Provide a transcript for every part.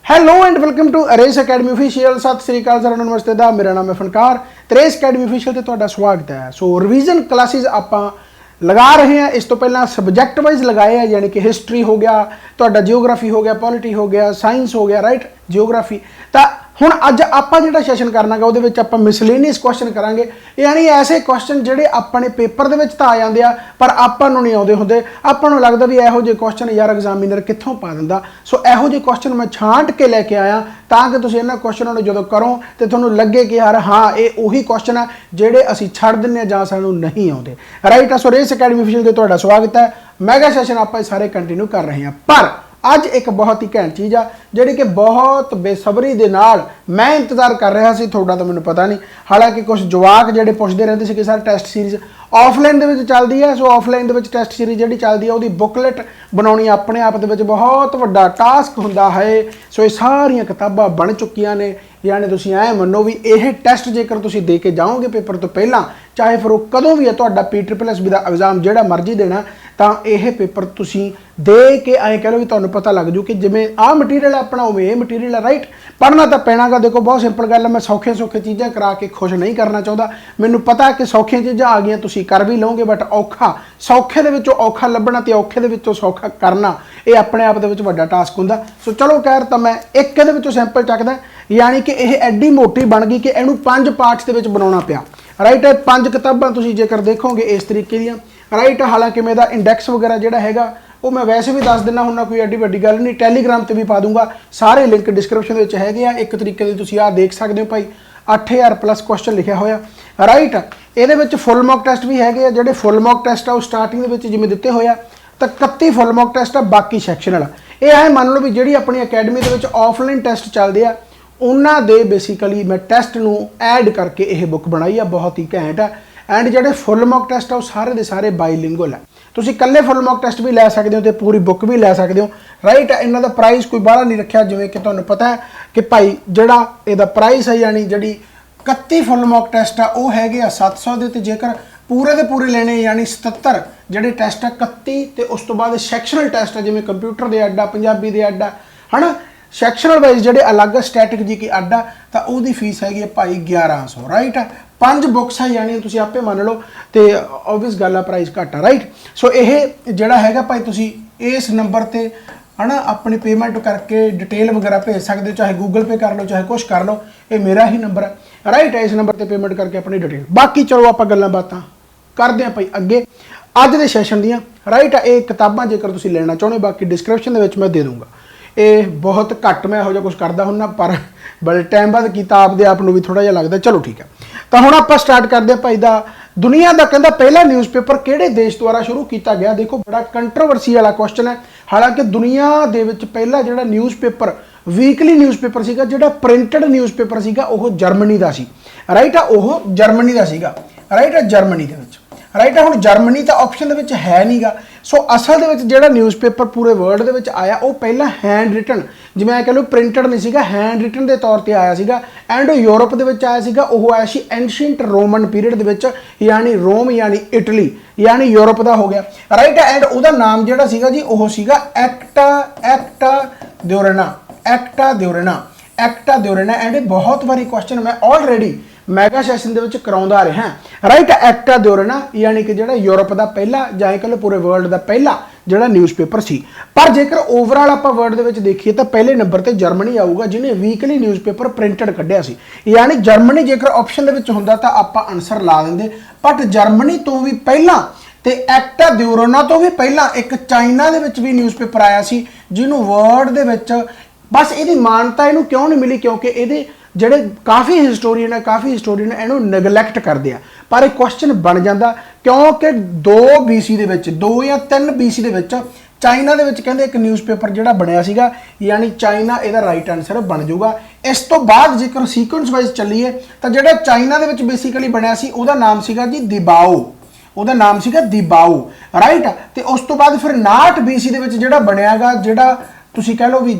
Hello and welcome to Race Academy official. सत श्री अकाल सर, नमस्ते दा मेरा नाम है फनकार। रेस अकेडमी ऑफिशियल ते तुहाडा स्वागत है। सो रिवीजन क्लासेस आपां लगा रहे हैं। इस तो पहला सबजैक्ट वाइज लगाए हैं, यानी कि हिस्टरी हो गया, तुहाडा जियोग्राफी हो गया, पॉलिटी हो गया, साइंस हो गया, राइट जियोग्राफी। तो हुण अज आपां जिहड़ा सैशन करना गा उहदे विच आपां मिसलेनियस क्वेश्चन करांगे, यानी ऐसे क्वेश्चन जिहड़े अपने पेपर दे विच तां आ जांदे आ पर आपां नूं नहीं आउंदे हुंदे। आपां नूं लगदा भी इहो जिहे क्वेश्चन यार एग्जामिनर कित्थों पा दिंदा। सो इहो जिहे क्वेश्चन मैं छांट के लैके आया तां कि तुसीं इन्हां क्वेश्चनां नूं जदों करो ते तुहानूं लगे कि यार हाँ ये उही क्वेश्चन आ जिहड़े असीं छड्ड दिंदे जां सानूं नहीं आउंदे, राइट। सो रेस अकेडमी ऑफिशियल ते तुहाडा स्वागत है। मैगा सैशन आपां सारे कंटिन्यू कर रहे हैं, पर अज एक बहुत ही घैंट चीज़ आ जिहड़ी कि बहुत बेसबरी दे नाल मैं इंतजार कर रहा सी। थोड़ा तो मैनूं पता नहीं, हालांकि कुछ जवाक जिहड़े पुछदे रहिंदे सी कि सर टेस्ट सीरीज़ ऑफलाइन दे विच चलदी है। सो ऑफलाइन दे विच टेस्ट सीरीज़ जिहड़ी चलदी है उहदी बुकलेट बनाउणी अपने आप दे विच बहुत वड्डा टास्क हुंदा है। सो ये सारियां किताबां बन चुकियां ने, यानी तुसीं ऐ मन्नो भी यह टेस्ट जेकर तुसीं दे के जाओगे पेपर तो पहला, चाहे फिर वो कदों भी है तुहाडा PSSB दा एग्जाम जिहड़ा मर्जी देना, तो यह पेपर तुसीं दे के आए कह लो भी तुहानूं पता लग जू कि जिवें आ मटीरियल अपना उवें ये मटीरियल है, राइट। पढ़ना तो पैना गा। देखो बहुत सिंपल गल है, मैं सौखे सौखे चीज़ां करा के खुश नहीं करना चाहता। मैनूं पता कि सौखियां चीज़ां आ गईयां तुसीं कर भी लओगे, बट औखा सौखे दे विचों औखा लभना ते औखे दे विचों सौखा करना ये अपने आप दे विच वड्डा टास्क हुंदा। सो चलो खैर, तो मैं एक दे विचों सैंपल चकदा, यानी कि यह एड्डी मोटी बन गई कि इहनूं 5 पार्ट्स दे विच बनाउणा पिया, राइट। 5 किताबां तुसीं जेकर देखोगे इस तरीके दियां, राइट। हालांकि मेरा इंडैक्स वगैरह जिहड़ा हैगा वो मैं वैसे भी दस दिना हुन्ना, कोई एड्डी वड्डी गल नहीं। टैलीग्राम ते भी पा दूंगा, सारे लिंक डिस्क्रिप्शन में हैगे आ। एक तरीके दी तुसीं आ देख सकदे हो भाई, 8000 प्लस क्वेश्चन लिखा होया, राइट। ये फुल मॉक टेस्ट भी है, जो फुल मॉक टेस्ट आ स्टार्टिंग के जिमें दिते होया, तो 31 फुल मॉक टेस्ट आ, बाकी सैक्शनल। ये है मान लो भी जी अपनी अकैडमी के ऑफलाइन टेस्ट चलते हैं उन्होंने दे बेसिकली मैं टेस्ट नूं ऐड करके यह बुक बनाई है, बहुत ही घैंट है। एंड जो फुल मॉक टेस्ट आ वो सारे के सारे बाईलिंगुअल है। तुसीं कल्ले फुल मॉक टेस्ट भी लै सकते हो तो पूरी बुक भी लै सकते हो, राइट। इन्हां दा प्राइस कोई बाहला नहीं रखा, जिवें कि तुहानूं पता है कि भाई जिहड़ा इहदा प्राइस है, यानी जिहड़ी 31 फुल मॉक टेस्ट आ वो है 700 दे, ते जेकर पूरे दे पूरे लेने यानी 77 जिहड़े टेस्ट आ 31, ते उस तो बाद सैक्शनल टेस्ट है जिवें कंप्यूटर दे अड्डा, पंजाबी दे अड्डा, है ना। सैक्शनल वाइज जिहड़े अलग स्टैटिक जी की अड्डा, तो उसकी फीस हैगी भाई 1100, राइट। 5 बुक्स है, यानी तुसीं आपे मान लो, तो ओबवियस गल है प्राइस घट है, राइट। सो यह जिहड़ा हैगा भाई तुसीं इस नंबर ते है ना अपनी पेमेंट करके डिटेल वगैरह भेज सकते हो, चाहे गूगल पे कर लो चाहे कुछ कर लो, ये मेरा ही नंबर है, राइट। इस नंबर पर पेमेंट करके अपनी डिटेल। बाकी चलो आप गल्लां बातां करते हैं भाई अगे अज के सैशन दियां, राइट। ये किताबां जेकर तुसीं लेना चाहुंदे बाकी डिस्क्रिप्शन दे विच मैं दे दूँगा। ये बहुत घट मैं इहो जिहा कुछ करदा हुन्ना, पर बड़े टाइम बाद कीता आपदे आप नूं भी थोड़ा जिहा लगदा। चलो ठीक है, तो हुण आपां स्टार्ट करते हैं भाई दा दुनिया का कहता पहला न्यूज़पेपर किहड़े देश द्वारा शुरू किया गया। देखो बड़ा कंट्रोवर्सी वाला क्वेश्चन है। हालांकि दुनिया दे विच पहला जिहड़ा न्यूज़पेपर वीकली न्यूज़पेपर सीगा, जिहड़ा प्रिंटड न्यूज़पेपर सीगा, वो जर्मनी का सी, राइट। वो जर्मनी का सीगा, राइट, जर्मनी दे विच, राइट। हुण जर्मनी तो ऑप्शन दे विच है नहीं गा। सो असल दे विच जिहड़ा न्यूज़पेपर पूरे वर्ल्ड दे विच आया वो पहला हैंड रिटन, जिवें कह लो प्रिंटड नहीं सीगा, हैंड रिटन के तौर पर आया सीगा। एंड यूरोप दे विच आया सीगा, वो आया सी एंशिएंट रोमन पीरियड दे विच, यानी रोम यानी इटली यानी यूरोप का हो गया, राइट। एंड उसका नाम जिहड़ा सीगा जी वो सीगा एक्टा द्योरेना, एक्टा द्योरेना, एक्टा द्योरेना। एंड बहुत बारी क्वेश्चन मैं ऑलरेडी मैगा सैशन दे विच कराउंदा रहा, राइट। एक्टा द्योरेना यानी कि जिहड़ा यूरोप का पहला जां कह लो पूरे वर्ल्ड का पहला जिहड़ा न्यूज़पेपर सी। पर जेकर ओवरऑल आपां वर्ल्ड दे विच देखीए तो पहले नंबर ते जर्मनी आऊगा जिन्हें वीकली न्यूज़पेपर प्रिंटड कढ़िया सी, यानी जर्मनी जेकर ऑप्शन दे विच हुंदा तां आपां आंसर ला दिंदे। बट जर्मनी तो भी पहला ते एक्टा द्योरेना तो भी पहला एक चाइना दे विच भी न्यूज़पेपर आया सी, जिन्हों वर्ल्ड दे विच बस इहदी मानता इहनूं क्यों नहीं मिली, क्योंकि इहदे ਜਿਹੜੇ काफ़ी हिस्टोरीयन इहनूं नैगलैक्ट करते हैं। पर एक क्वेश्चन बन जाता क्योंकि 2 BC दे विच 2 या 3 BC दे विच चाइना दे विच कहंदे एक न्यूज़पेपर जिहड़ा बनया सीगा, यानी चाइना इहदा राइट आंसर बन जाऊगा। इस तो बाद जेकर सीक्वेंस वाइज चलीए तो जिहड़ा चाइना दे विच बेसिकली बनया सी उहदा नाम सीगा जी दिबाओ, उहदा नाम सीगा दिबाओ, राइट। तो उस तो बाद फिर 59 BC दे विच जिहड़ा बनयागा, जिहड़ा तुसीं कह लो भी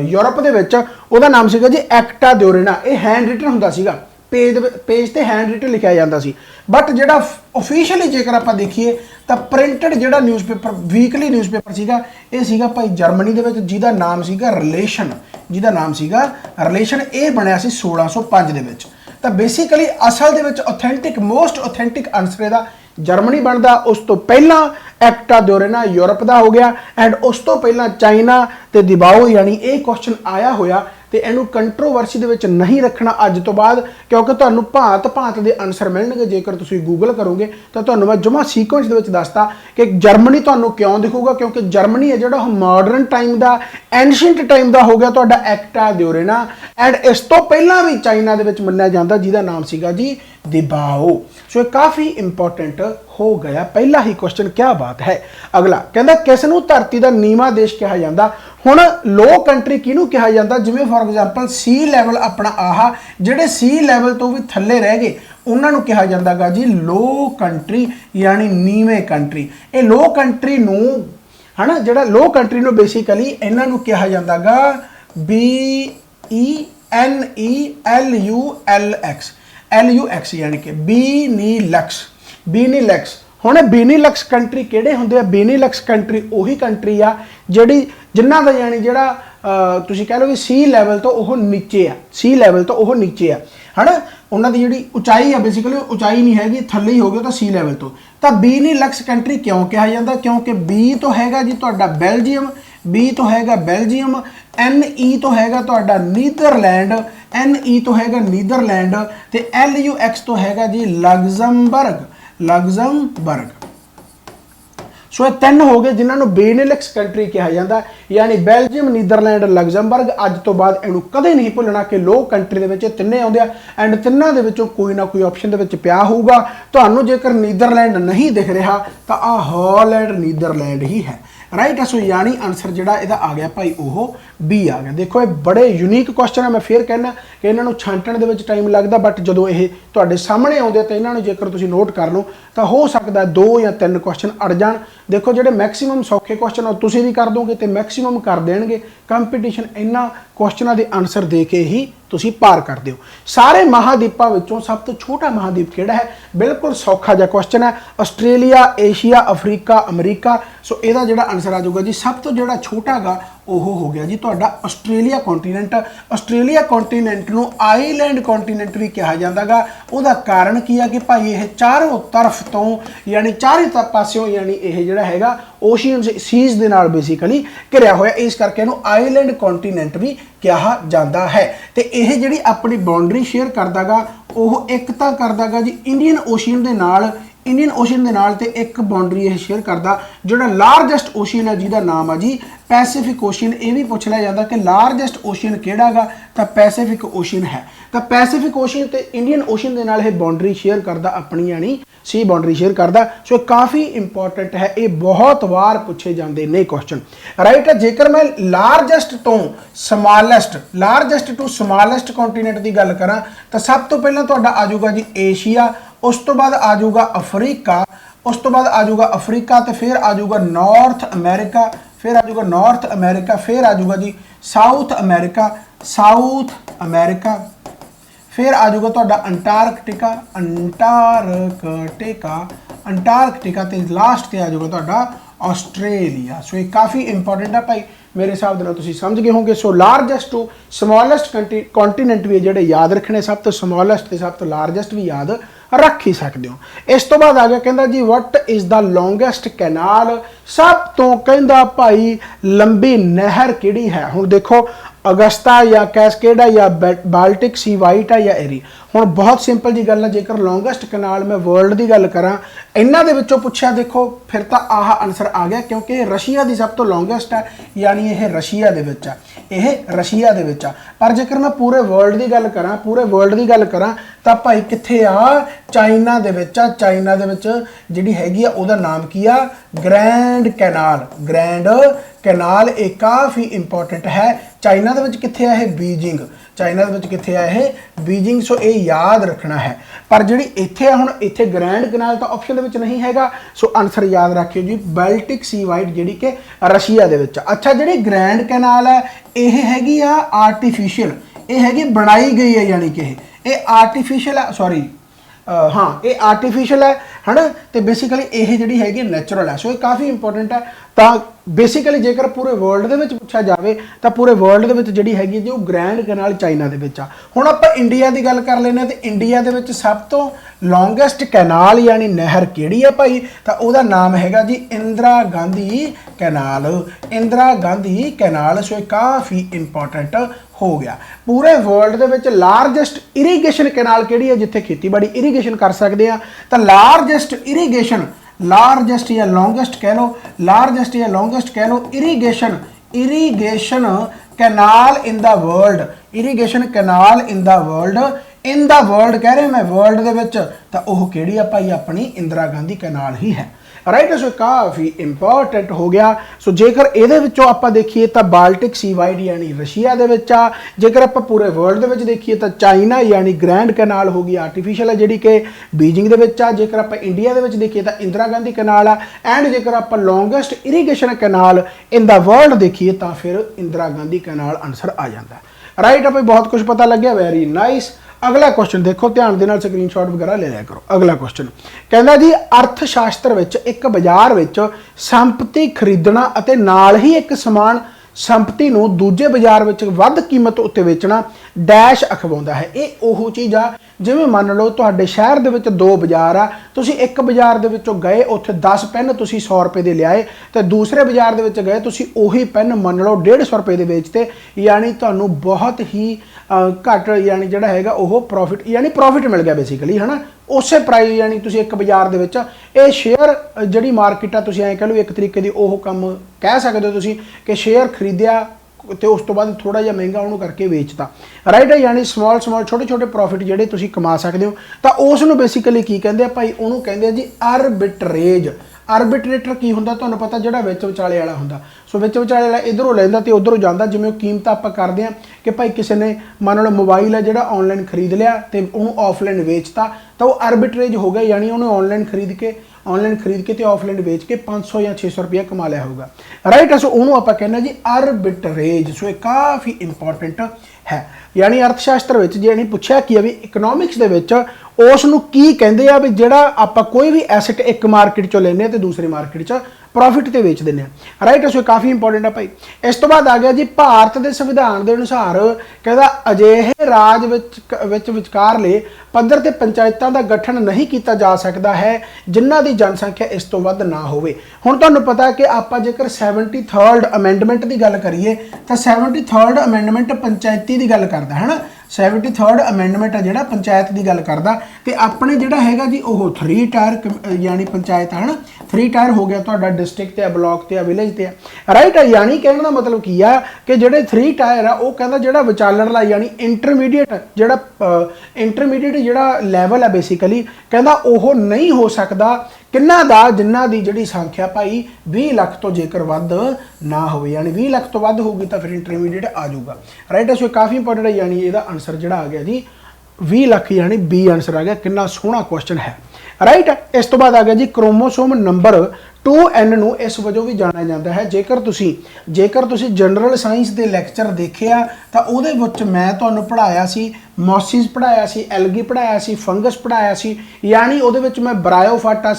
यूरोप दे विच उहदा नाम सीगा जी एक्टा द्योरेना। ये हैंड रिटन हुंदा सीगा, पेज ते हैंड रिटन लिखिया जांदा सी। बट जिहड़ा ऑफिशियली जेकर आप देखिए तो प्रिंटड जो न्यूज़पेपर वीकली न्यूज़पेपर सीगा ये सीगा भाई जर्मनी दे विच जिहदा नाम सीगा रिलेशन, जिहदा नाम सीगा रिलेशन, ये बनया सी 1605 दे विच। तो बेसिकली असल दे विच ऑथेंटिक मोस्ट ऑथेंटिक आंसर इहदा जर्मनी बनता। उस तो पहला एक्टा द्योरेना यूरोप का हो गया एंड उस तो पहला चाइना ते दिबाओ यानी ये क्वेश्चन आया होया तो इनू कंट्रोवर्सी दे विच नहीं रखना अज तो बाद, क्योंकि तुहानू भांत भांत के आंसर मिलणगे जेकर तुसीं गूगल करोगे तो तुहानू मैं जमा सीक्वेंस दे विच दसदा कि जर्मनी तुहानू क्यों दिखूगा, क्योंकि जर्मनी है जिहड़ा मॉडर्न टाइम का एंशिएंट टाइम का हो गया तुहाडा एक्टा द्योरेना एंड इस तो पहला भी चाइना दे विच मन्निया जांदा जिहदा नाम सीगा जी दिबाओ। सो ये काफ़ी इंपॉर्टेंट हो गया, पहला ही क्वेश्चन। क्या बात है। अगला कहता किस नूं धरती का नीवा देश कहा जाता। हुण लो कंट्री किहनूं कहा जाता, जिवें फॉर एग्जाम्पल सी लैवल अपना आहा जिहड़े सी लैवल तो भी थल्ले रह गए उन्होंने कहा जाता गा जी लो कंट्री यानी नीवे कंट्री। ये लो कंट्री नूं है ना, जिहड़ा लो कंट्री नूं बेसिकली इन्हां नूं कहा जाता गा BENELUX यानी कि बीनीलैक्स। हुण बीनीलैक्स कंट्री किहड़े हुंदे आ? बीनीलैक्स कंट्री उही कंट्री आ जिहड़ी जिन्हां दा यानी जिहड़ा तुसीं कह लो कि सी लैवल तो वह नीचे आ, सी लैवल तो वह नीचे आ, है ना। उन्हां दी जिहड़ी उचाई आ बेसिकली उचाई नहीं हैगी, थल्ले ही हो गया तो सी लैवल तो बीनीलैक्स कंट्री क्यों कहा जाता? क्योंकि बी तो हैगा जी तुहाडा बेल्जियम, बी तो हैगा बेल्जियम, NE तो हैगा तुहाडा नीदरलैंड, NE तो हैगा नीदरलैंड ते LUX तो हैगा जी लग्जमबर्ग। सो ये तीन हो गए जिन्होंने बेनेलक्स कंट्री कहा जाता, यानी बेल्जियम, नीदरलैंड, लग्जमबर्ग। अज तो बाद इनू कदे नहीं भुलना कि लो कंट्री के तिन्ने आउंदे आ एंड तिन्नां दे विचों कोई ना कोई ऑप्शन दे विच पिया होऊगा। तुहानूं जेकर नीदरलैंड नहीं दिख रहा तो आ हॉलैंड नीदरलैंड ही है, राइट है। सो यानी आंसर जिहड़ा इहदा आ गया भाई वो बी आ गया। देखो ये बड़े यूनीक क्वेश्चन है, मैं फिर कहना कि इन्हों छांटण दे विच टाइम लगता, बट जो ये तुहाडे सामने आउंदे तो इन्हों जेकर तुसीं नोट कर लो तो हो सकता 2 या 3 क्वेश्चन अड़ जाण। देखो जिहड़े मैक्सीमम सौखे क्वेश्चन और तुसीं भी कर दोगे तो मैक्सीमम कर देणगे। कंपीटीशन इन्हां क्वेश्चनों के आंसर दे के ही तुसीं पार कर दिओ। सारे महाद्वीपों विचों सब तो छोटा महाद्वीप किहड़ा है? बिल्कुल सौखा जिहा क्वेश्चन है, आस्ट्रेलिया, एशिया, अफ्रीका, अमरीका। सो इहदा जिहड़ा आंसर आ जाऊगा जी सब तो जिहड़ा छोटा गा ओह हो गया जी तुहाडा आस्ट्रेलिया कॉन्टीनेंट। आस्ट्रेलिया कॉन्टीनेंट नूं आईलैंड कॉन्टीनेंट भी कहा जाता गा। उहदा कारण की है कि भाई यह चारों तरफ तो यानी चारे पासों यानी यह जिहड़ा हैगा ओशियन सीज दे नाल बेसिकली घिरिया होया, इस करके इहनूं आईलैंड कॉन्टीनेंट भी कहा जाता है। तो यह जिहड़ी अपनी बाउंड्री शेयर करदा गा ओह एक तां करदा गा जी इंडियन ओशियन दे नाल, इंडियन ओशियन के नाल ते एक बाउंड्री यह शेयर करता जोड़ा लारजेस्ट ओशियन है जिहदा नाम है जी पैसिफिक ओशियन। ये भी पूछ लिया जाता कि लारजेस्ट ओशियन किहड़ा गा, तो पैसिफिक ओशियन है। तो पैसिफिक ओशियन ते इंडियन ओशियन के नाल यह बाउंड्री शेयर करता अपनी यानी सी बाउंड्री शेयर करता। सो काफ़ी इंपॉर्टेंट है, ये बहुत बार पूछे जाते हैं क्वेश्चन, राइट है। जेकर मैं लारजेस्ट तो समालेस्ट, लारजेस्ट टू समालेस्ट कॉन्टीनेंट की गल करा तो सब तो पहला तुहाडा आ जाऊगा जी एशिया, उस तो बाद आ जाऊगा अफ्रीका, उस तो बाद आ जाऊगा अफ्रीका तो फिर आ जाऊगा नॉर्थ अमेरिका, फिर आ जाऊगा नॉर्थ अमेरिका, फिर आ जाऊगा जी साउथ अमेरिका, साउथ अमेरिका, फिर आ जाऊगा तुहाडा अंटार्कटिका, अंटार्कटिका, अंटार्कटिका ते लास्ट ते आ जाऊगा तुहाडा आस्ट्रेलिया। सो ये काफ़ी इंपॉर्टेंट है भाई, मेरे हिसाब से तुम समझ गए होंगे। सो लारजेस्ट टू समॉलेस्ट कॉन्टीनेंट भी जोड़े याद रखने, सब तो समॉलेस्ट तो सब तो लारजेस्ट भी याद रख ही सकते हो। इस तो बाद आ गया कहता जी what is the longest canal, सब तो कहता भाई लंबी नहर किहड़ी है। हुण देखो अगस्ता या कैस्केडा या बाल्टिक सी वाइट है या एरी। हुण बहुत सिंपल जी गल है, जेकर लॉन्गेस्ट कैनाल मैं वर्ल्ड की गल करा इन्हां दे विचों पुछया देखो फिर तो आह आंसर आ गया, क्योंकि रशिया की सब तो लॉन्गेस्ट है यानी यह रशिया दे विच आ, यह रशिया दे विच आ। पर जेकर मैं पूरे वर्ल्ड की गल करा, पूरे वर्ल्ड की गल करा तो भाई कित्थे आ? चाइना दे विच आ। चाइना दे विच जिहड़ी हैगी आ उहदा नाम की आ ग्रैंड कैनाल, ग्रैंड कैनाल। एक काफ़ी इंपॉर्टेंट है। चाइना दे विच कित्थे है? बीजिंग। चाइना दे विच कित्थे है? बीजिंग। सो ये याद रखना है। पर जिहड़ी इत्थे है हुण इत्थे ग्रैंड कैनाल तो ऑप्शन दे विच नहीं हैगा, सो आंसर याद रखियो जी बाल्टिक सी वाइट जिहड़ी कि रशिया दे विच। अच्छा जिहड़ी ग्रैंड कैनाल है यह हैगी आ आर्टिफिशियल, ये हैगी बनाई गई है, यानी कि ये आर्टिफिशियल है, सॉरी हाँ ये आर्टिफिशियल है। है ना। तो बेसिकली ये जी हैगी नैचुरल है। सो ये काफ़ी इंपॉर्टेंट है। तो बेसिकली जेकर पूरे वर्ल्ड के पूछा जाए तो पूरे वर्ल्ड के जी हैगी जो ग्रैंड कैनाल चाइना के आ। हुण आपां इंडिया की गल कर लेने तो इंडिया के सब तो लॉन्गेस्ट कैनाल यानी नहर किहड़ी है भाई, तो उसका नाम हैगा जी इंदिरा गांधी कैनाल। इंदिरा गांधी कैनाल। सो काफ़ी इंपॉर्टेंट हो गया। पूरे वर्ल्ड के लारजेस्ट इरीगेशन कैनाल किहड़ी है जिथे खेतीबाड़ी इरीगेशन कर सकते हैं। तो लारजेस्ट इरीगेशन, लारजेस्ट या लॉन्गेस्ट कह लो, लारजेस्ट या लॉन्गेस्ट कह लो irrigation, irrigation canal in the world, irrigation canal in the world, in the world कह रहे मैं वर्ल्ड दे विच, तो वह किहड़ी है भाई अपनी इंदिरा गांधी कैनाल ही है। राइट। सो काफ़ी इंपॉर्टेंट हो गया। सो जेकर ये आप देखिए तो बाल्टिक सी वाइड यानी रशिया के आ, जेकर आप पूरे वर्ल्ड के देखिए तो चाइना यानी ग्रैंड कैनाल हो गई आर्टिफिशियल है जी कि बीजिंग के आ। जेकर आप इंडिया के देखिए तो इंदिरा गांधी कैनाल आ। एंड जेकर आप longest irrigation canal in the world देखिए तो फिर इंदिरा गांधी कैनाल आंसर आ जाता है। राइट। आप बहुत कुछ पता लग गया। Very nice. अगला क्वेश्चन देखो ध्यान दे नाल स्क्रीनशॉट वगैरह ले लिया करो। अगला क्वेश्चन कहता जी अर्थशास्त्र विच एक बाजार विच संपत्ति खरीदना अते नाल ही एक समान संपत्ति नूं दूजे बाजार विच वध कीमत उत्ते वेचना डैश अखवाउंदा है। ये ओह चीज़ आ जिवें मान लो तुहाडे शहर दे विच दो बाजार आ, तुसीं एक बाजार दे विचों गए उत्थे 10 पेन तुसीं 100 रुपए दे लियाए, तो दूसरे बाजार दे विच गए तुसीं ओही पेन मान लो 150 रुपए दे बेचते, यानी तुहानूं बहुत ही घट यानी जिहड़ा हैगा ओह प्रॉफिट यानी प्रॉफिट मिल गया बेसिकली, है ना। उस प्राइस यानी तुसीं एक बाजार दे विच ये शेयर जिहड़ी मार्केट आ तुसीं ऐ कह लो एक तरीके दी ओह काम कह सकदे हो तुसीं कि शेयर खरीदिया तो उस तो बाद थोड़ा जिहा महंगा उन्होंने करके वेचता। राइट है। यानी स्मॉल स्मॉल छोटे छोटे प्रॉफिट जिहड़े तुसीं कमा सकते हो। तो उसनूं बेसिकली की कहंदे आ भाई, उन्होंने कहंदे आ जी आर्बिट्रेज। आर्बिट्रेटर की हुंदा तुहानूं पता जिहड़ा विच विचाले वाला हुंदा। सो विच विचाले वाला इधरों लैंदा ते उधरों जांदा। जिवें कीमत आपां करदे आ कि भाई किसी ने मान लो मोबाइल है जिहड़ा ऑनलाइन खरीद लिया तो उन्होंने ऑफलाइन वेचता, तो वह आर्बिट्रेज हो गया। यानी उन्होंने ऑनलाइन खरीद के तो ऑफलाइन बेच के 500 या 600 रुपया कमा लिया होगा। राइट। सो उन्होंने आप कहना जी आर्बिट्रेज। सो ये काफ़ी इंपॉर्टेंट है। यानी अर्थशास्त्र में जी पूछा कि अभी इकनॉमिक्स के उसनूं की कहंदे आ भी जिहड़ा आपां कोई भी एसेट एक मार्केट चों लैंदे ते दूसरी मार्केट च प्रॉफिट ते बेच देने। राइट। सो काफ़ी इंपॉर्टेंट है भाई। इस तो बाद आ गया जी भारत के संविधान के अनुसार कहता अजिहे राज विचकारले पद्धर ते पंचायतां दा गठन नहीं किया जा सकता है जिन्हां दी जनसंख्या इस तो वध ना होवे। हुण तुहानूं पता है कि आपां जेकर 73rd अमेंडमेंट की गल करिए तो 73rd अमेंडमेंट पंचायती की गल करदा है ना। 73rd अमेंडमेंट है जिहड़ा पंचायत की गल करदा ते अपने जिहड़ा हैगा जी ओह 3 टायर यानी पंचायत है ना। 3 टायर हो गया तुहाडा डिस्ट्रिक्ट ते ब्लॉक ते विलेज ते। राइट है। यानी कहने का मतलब की है कि जिहड़े 3 टायर आ ओह कहंदा जिहड़ा विचालड़ला यानी इंटरमीडिएट जिहड़ा लैवल है बेसिकली कहंदा ओह नहीं हो सकदा किन्ना दा जिन्ना दी जिहड़ी संख्या भाई 20 लाख तो जेकर वध ना हो, यानी 20 लाख तो वध होगी तो फिर इंटरमीडिएट आ जाऊगा। राइट। सो काफ़ी इंपॉर्टेंट है। यानी इसका आंसर जिहड़ा आ गया जी 20 लाख यानी बी आंसर आ गया। कितना सोहना क्वेश्चन है। राइट। इस तो बाद आ गया जी क्रोमोसोम नंबर 2N नूं इस वजों भी जाना जाता है। जेकर तुसी जनरल साइंस के लैक्चर देखे आ तो उहदे विच मैं तुहानूं पढ़ाया सी मॉसिस पढ़ाया सी, एल्गी पढ़ाया सी, फंगस पढ़ाया सी। यानी उहदे विच मैं ब्रायोफाइटा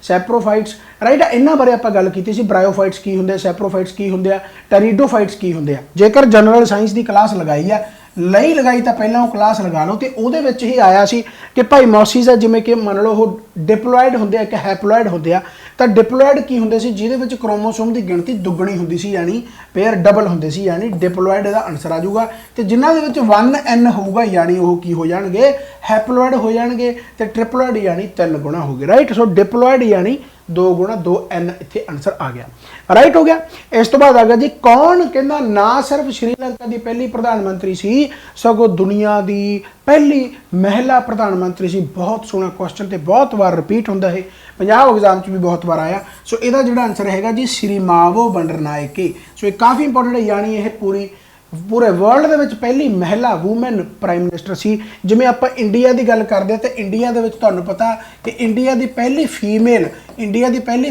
सैप्रोफाइट्स राइट इन्हां बारे आपां गल कीती सी। ब्रायोफाइट्स की हुंदे, सैप्रोफाइट्स की हुंदे आ, टेरिडोफाइट्स की हुंदे आ। जेकर जनरल साइंस की क्लास लगाई है नहीं लगाई तो पहला वो क्लास लगा लो तो वो ही आया सी कि भाई मॉसिस है जिमें कि मान लो वो डिप्लॉयड होंगे एक हैप्लॉयड होंगे आ। तो डिप्लॉयड की होंगे सी जिहदे क्रोमोसोम की गिणती दुगनी होंदी सी यानी पेयर डबल होंगे सी, यानी डिप्लॉयड का आंसर आ जाऊगा। तो जिन्हों के 1N होगा यानी वो की हो जाएंगे हैप्लॉयड हो जाएंगे, तो ट्रिपलॉयड यानी 3 गुणा हो गए। राइट। सो डिप्लॉयड यानी 2 गुणा 2N इत्थे आंसर आ गया। राइट हो गया। इस तो बाद आ गया जी कौन कहना ना सिर्फ श्रीलंका की पहली प्रधानमंत्री सी सगों दुनिया की पहली महिला प्रधानमंत्री सी। बहुत सोहना क्वेश्चन तो बहुत बार रिपीट होंदा है, पंजाब एग्जाम भी बहुत बार आया। सो इसका जो आंसर हैगा जी श्रीमावो बंडरनायके। सो ये काफ़ी इंपॉर्टेंट है। यानी यह पूरी पूरे वर्ल्ड ਦੇ ਵਿੱਚ ਪਹਿਲੀ ਮਹਿਲਾ ਵੂਮਨ ਪ੍ਰਾਈਮ ਮਿਨਿਸਟਰ ਸੀ। ਜਿਵੇਂ ਆਪਾਂ ਇੰਡੀਆ ਦੀ ਗੱਲ ਕਰਦੇ ਤੇ ਇੰਡੀਆ ਦੇ ਵਿੱਚ ਤੁਹਾਨੂੰ ਪਤਾ ਕਿ ਇੰਡੀਆ ਦੀ ਪਹਿਲੀ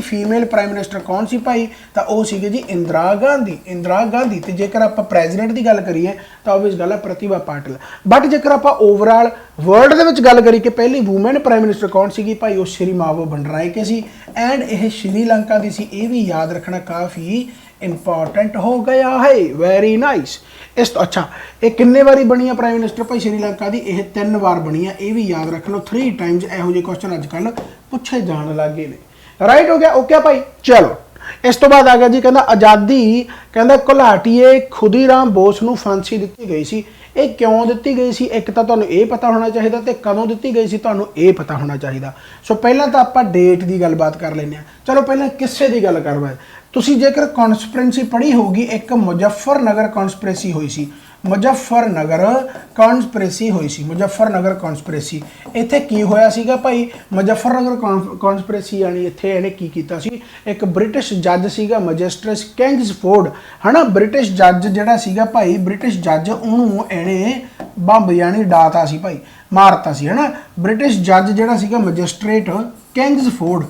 ਫੀਮੇਲ ਪ੍ਰਾਈਮ ਮਿਨਿਸਟਰ ਕੌਣ ਸੀ ਭਾਈ? ਤਾਂ ਉਹ ਸੀਗੇ ਜੀ ਇੰਦਰਾ ਗਾਂਧੀ। ਤੇ ਜੇਕਰ ਆਪਾਂ ਪ੍ਰੈਜ਼ੀਡੈਂਟ ਦੀ ਗੱਲ ਕਰੀਏ ਤਾਂ ਓਬਵੀਅਸ ਗੱਲ ਹੈ ਪ੍ਰਤਿਭਾ ਪਾਟਿਲ। ਬਟ ਜੇਕਰ ਆਪਾਂ ਓਵਰਆਲ ਵਰਲਡ ਦੇ ਵਿੱਚ ਗੱਲ ਕਰੀਏ ਕਿ ਪਹਿਲੀ ਵੂਮਨ ਪ੍ਰਾਈਮ ਮਿਨਿਸਟਰ ਕੌਣ ਸੀਗੀ ਭਾਈ? ਉਹ ਸ਼੍ਰੀਮਾਵੋ ਬੰਡਰਾਇਕੇ ਸੀ ਐਂਡ ਇਹ ਸ਼੍ਰੀਲੰਕਾ ਦੀ ਸੀ। ਇਹ ਵੀ ਯਾਦ ਰੱਖਣਾ ਕਾਫੀ इंपॉर्टेंट हो गया है। Very nice. इस तो अच्छा ये किन्ने बारी बनी है प्राइम मिनिस्टर भाई श्रीलंका की? यह 3 बार बनी है। ये भी याद रख लो 3 टाइम्स। यहो ਜਿਹੇ क्वेश्चन अजकल पूछे जाने लग गए ने। राइट हो गया? ओके भाई चलो। इस तो बाद आ गया जी कहना आज़ादी कहना घुलाटीए खुदीराम बोस नूं फांसी दित्ती गई सी। ਇਹ ਕਿਉਂ ਦਿੱਤੀ ਗਈ ਸੀ? ਇੱਕ ਤਾਂ ਤੁਹਾਨੂੰ ਇਹ ਪਤਾ ਹੋਣਾ ਚਾਹੀਦਾ ਤੇ ਕਦੋਂ ਦਿੱਤੀ ਗਈ ਸੀ ਤੁਹਾਨੂੰ ਇਹ ਪਤਾ ਹੋਣਾ ਚਾਹੀਦਾ। ਸੋ ਪਹਿਲਾਂ ਤਾਂ ਆਪਾਂ ਡੇਟ ਦੀ ਗੱਲਬਾਤ ਕਰ ਲੈਂਦੇ ਹਾਂ। ਚਲੋ ਪਹਿਲਾਂ ਕਿੱਸੇ ਦੀ ਗੱਲ ਕਰਵਾ। ਤੁਸੀਂ ਜੇਕਰ ਕਨਸਪੀਰੇਸੀ ਪੜ੍ਹੀ ਹੋਊਗੀ, ਇੱਕ ਮੁਜ਼ੱਫਰਨਗਰ ਕਨਸਪੀਰੇਸੀ ਹੋਈ ਸੀ। ਮੁਜ਼ੱਫਰਨਗਰ ਕਨਸਪੀਰੇਸੀ ਇੱਥੇ ਕੀ ਹੋਇਆ ਸੀਗਾ ਭਾਈ? ਮੁਜ਼ੱਫਰਨਗਰ ਕਨਸਪੀਰੇਸੀ ਯਾਨੀ ਇੱਥੇ ਇਹਨੇ ਕੀ ਕੀਤਾ ਸੀ? ਇੱਕ ਬ੍ਰਿਟਿਸ਼ ਜੱਜ ਸੀਗਾ ਮੈਜਿਸਟ੍ਰੇਟ ਕਿੰਗਸਫੋਰਡ, ਹਨਾ। ਬ੍ਰਿਟਿਸ਼ ਜੱਜ ਜਿਹੜਾ ਸੀਗਾ ਭਾਈ, ਬ੍ਰਿਟਿਸ਼ ਜੱਜ ਉਹਨੂੰ ਇਹਨੇ ਬੰਬ ਯਾਨੀ ਡਾਤਾ ਸੀ ਭਾਈ, ਮਾਰਤਾ ਸੀ, ਹਨਾ। ਬ੍ਰਿਟਿਸ਼ ਜੱਜ ਜਿਹੜਾ ਸੀਗਾ ਮੈਜਿਸਟ੍ਰੇਟ ਕਿੰਗਸਫੋਰਡ।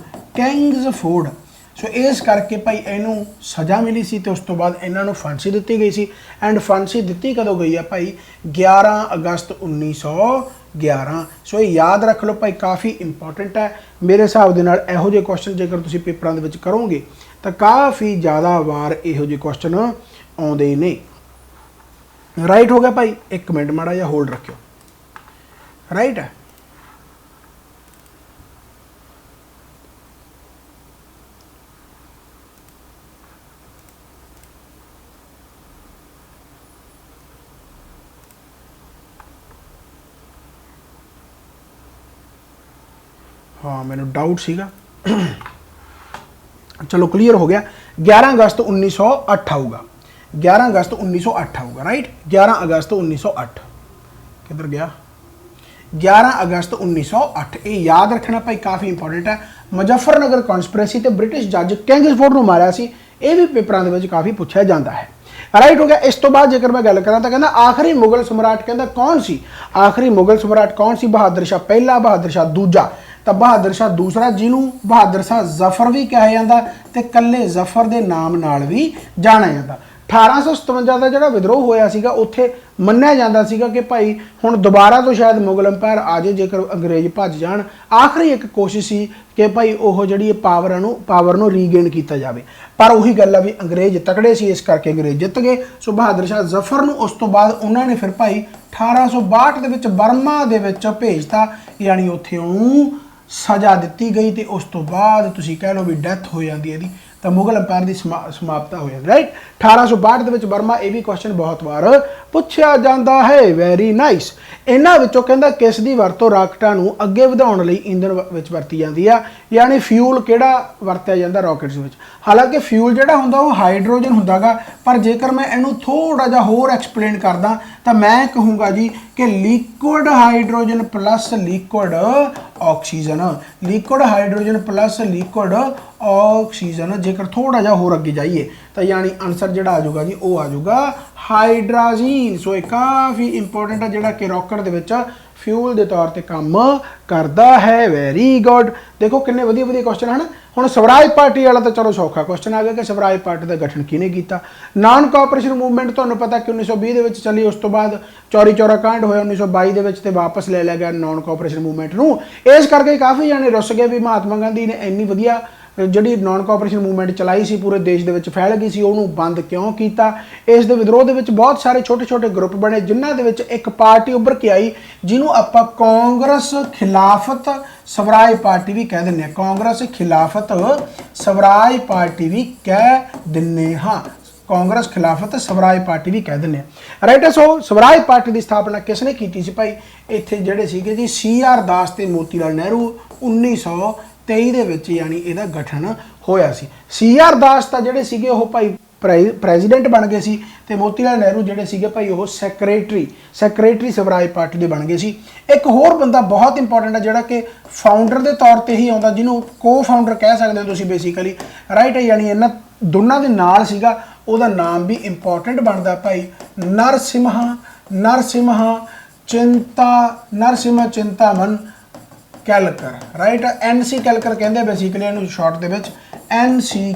ਸੋ ਇਸ ਕਰਕੇ ਭਾਈ ਇਹਨੂੰ ਸਜ਼ਾ ਮਿਲੀ ਸੀ ਤੇ ਉਸ ਤੋਂ ਬਾਅਦ ਇਹਨਾਂ ਨੂੰ ਫਾਂਸੀ ਦਿੱਤੀ ਗਈ ਸੀ। ਐਂਡ ਫਾਂਸੀ ਦਿੱਤੀ ਕਦੋਂ ਗਈ ਆ ਭਾਈ? 11 ਅਗਸਤ 1911। ਸੋ ਇਹ ਯਾਦ ਰੱਖ ਲਓ ਭਾਈ, ਕਾਫੀ ਇੰਪੋਰਟੈਂਟ ਹੈ ਮੇਰੇ ਹਿਸਾਬ ਦੇ ਨਾਲ। ਇਹੋ ਜਿਹੇ ਕੁਐਸਚਨ ਜੇਕਰ ਤੁਸੀਂ ਪੇਪਰਾਂ ਦੇ ਵਿੱਚ ਕਰੋਗੇ ਤਾਂ ਕਾਫੀ ਜ਼ਿਆਦਾ ਵਾਰ ਇਹੋ ਜਿਹੇ ਕੁਐਸਚਨ ਆਉਂਦੇ ਨੇ। ਰਾਈਟ ਹੋ ਗਿਆ ਭਾਈ? 1 ਮਿੰਟ ਮਾੜਾ ਜਿਹਾ ਹੋਲਡ ਰੱਖਿਓ। ਰਾਈਟ ਹੈ? हाँ मैंने डाउट सीगा। चलो क्लियर हो गया। 11 अगस्त 1908 आऊगा। 11 अगस्त 1908 आऊगा। राइट? 11 अगस्त 1908 किधर गया? 11 अगस्त 1908 ये याद रखना भाई, काफ़ी इंपॉर्टेंट है। मुजफ्फरनगर कॉन्स्पिरेसी ते ब्रिटिश जज किंग्सफोर्ड नूं मारिया सी। ये भी पेपरों के विच काफ़ी पूछा जाता है। राइट हो गया? इस तो बाद जेकर मैं गल करा तो कहना आखिरी मुगल सम्राट कहना कौन सी? आखिरी मुगल सम्राट कौन सी? बहादुर शाह पहला, बहादुर शाह दूजा। तो बहादुर शाह दूसरा, जिन्हों बहादुर शाह जफर भी कहा जाता ते कल्ले जफर के नाम नाल भी जाना जाता। 1857 का जो विद्रोह होया सीगा उत्थे मन्निया जाता सीगा कि भाई हुण दोबारा तो शायद मुगल अंपायर आ जाए जेकर अंग्रेज भज जाण। आखिरी एक कोशिश सी कि भाई ओह जिहड़ी पावर नूं रीगेन किया जाए, पर उही गल है भी अंग्रेज तकड़े सी, इस करके अंग्रेज जित गए। सो बहादुर शाह जफर नूं उस तो बाद उन्होंने फिर भाई 1862 दे विच बर्मा दे विच भेजता, यानी उत्थे उहनूं सज़ा दी गई। तो उस तो बाद तुसीं कह लो भी डैथ हो जाती है, तो मुगल अंपायर की समाप्ता हो जाती। राइट? 1862 के बर्मा, ये भी क्वेश्चन बहुत बार पूछा जाता है। Very nice. इन्हां विचों कहंदा किस दी वरतों राकेटां नूं अगे वधाउण लई ईंधन विच वरती जाती है, यानी फ्यूल किहड़ा वरतिया जाता रॉकेट्स विच? हालांकि फ्यूल जिहड़ा हुंदा वो हाइड्रोजन हुंदा गा, पर जेकर मैं इहनूं थोड़ा जिहा होर एक्सप्लेन करदा तो मैं कहूँगा जी कि liquid hydrogen plus liquid oxygen, liquid hydrogen plus liquid oxygen. जेकर थोड़ा जिहा होर अगे जाइए तो यानी आंसर जिहड़ा आ जाऊगा जी वो आ जाऊगा हाइड्रोजन। सो ये काफ़ी इंपॉर्टेंट है, जिहड़ा कि रॉकेट दे विच फ्यूल के तौर पर काम करता है। Very good. देखो किन्ने वधिया वधिया क्वेश्चन है। हुण स्वराज पार्टी वाला तो चलो सौखा क्वेश्चन आ गया कि स्वराज पार्टी का गठन किहने कीता। नॉन कोऑपरेशन मूवमेंट तुहानूं पता कि 1920 दे विच चली, उस तो बाद चौरी चौरा कांड होया 1922 दे विच ते वापस ले लिया गया नॉन कोऑपरेशन मूवमेंट नूं। इस करके काफ़ी जाने रुस गए भी महात्मा गांधी ने इन्नी वधिया जिहड़ी नॉन कोऑपरेशन मूवमेंट चलाई सी, पूरे देश दे विच फैल गई सी, उहनूं बंद क्यों कीता? इस दे विद्रोह दे विच बहुत सारे छोटे छोटे ग्रुप बने, जिन्हां दे विच एक पार्टी उभर के आई जिन्हों आपां कांग्रेस खिलाफत स्वराज पार्टी भी कह दिंदे। कांग्रेस खिलाफत स्वराज पार्टी भी कह दिंदे। हाँ, कांग्रेस खिलाफत स्वराज पार्टी भी कह दिंदे। राइट? सो स्वराज पार्टी की स्थापना किसने की सी भाई? इत्थे जिहड़े सीगे जी CR दास ते मोतीलाल नेहरू 1923 दे विच यानी इहदा गठन होया सी। CR दास तां जिहड़े सीगे ओह भाई प्रेजिडेंट बन गए सी ते मोतीलाल नेहरू जिहड़े सीगे भाई ओह सैक्रटरी स्वराज पार्टी दे बन गए सी। एक होर बंदा बहुत इंपॉर्टेंट है जिहड़ा कि फाउंडर के तौर पर ही आउंदा, जिन्हों को फाउंडर कह सकते हो तुसीं बेसिकली। राइट है? यानी इन्हां ਦੋਨਾਂ ਦੇ ਨਾਲ ਸੀਗਾ, ਉਹਦਾ ਨਾਮ ਵੀ ਇੰਪੋਰਟੈਂਟ ਬਣਦਾ ਭਾਈ ਨਰਸਿਮਹਾ ਚਿੰਤਾਮਨ ਕੈਲਕਰ, ਰਾਈਟ। NC ਕੈਲਕਰ ਕਹਿੰਦੇ ਬੇਸਿਕਲੀ ਇਹਨੂੰ ਸ਼ਾਰਟ ਦੇ ਵਿੱਚ, NC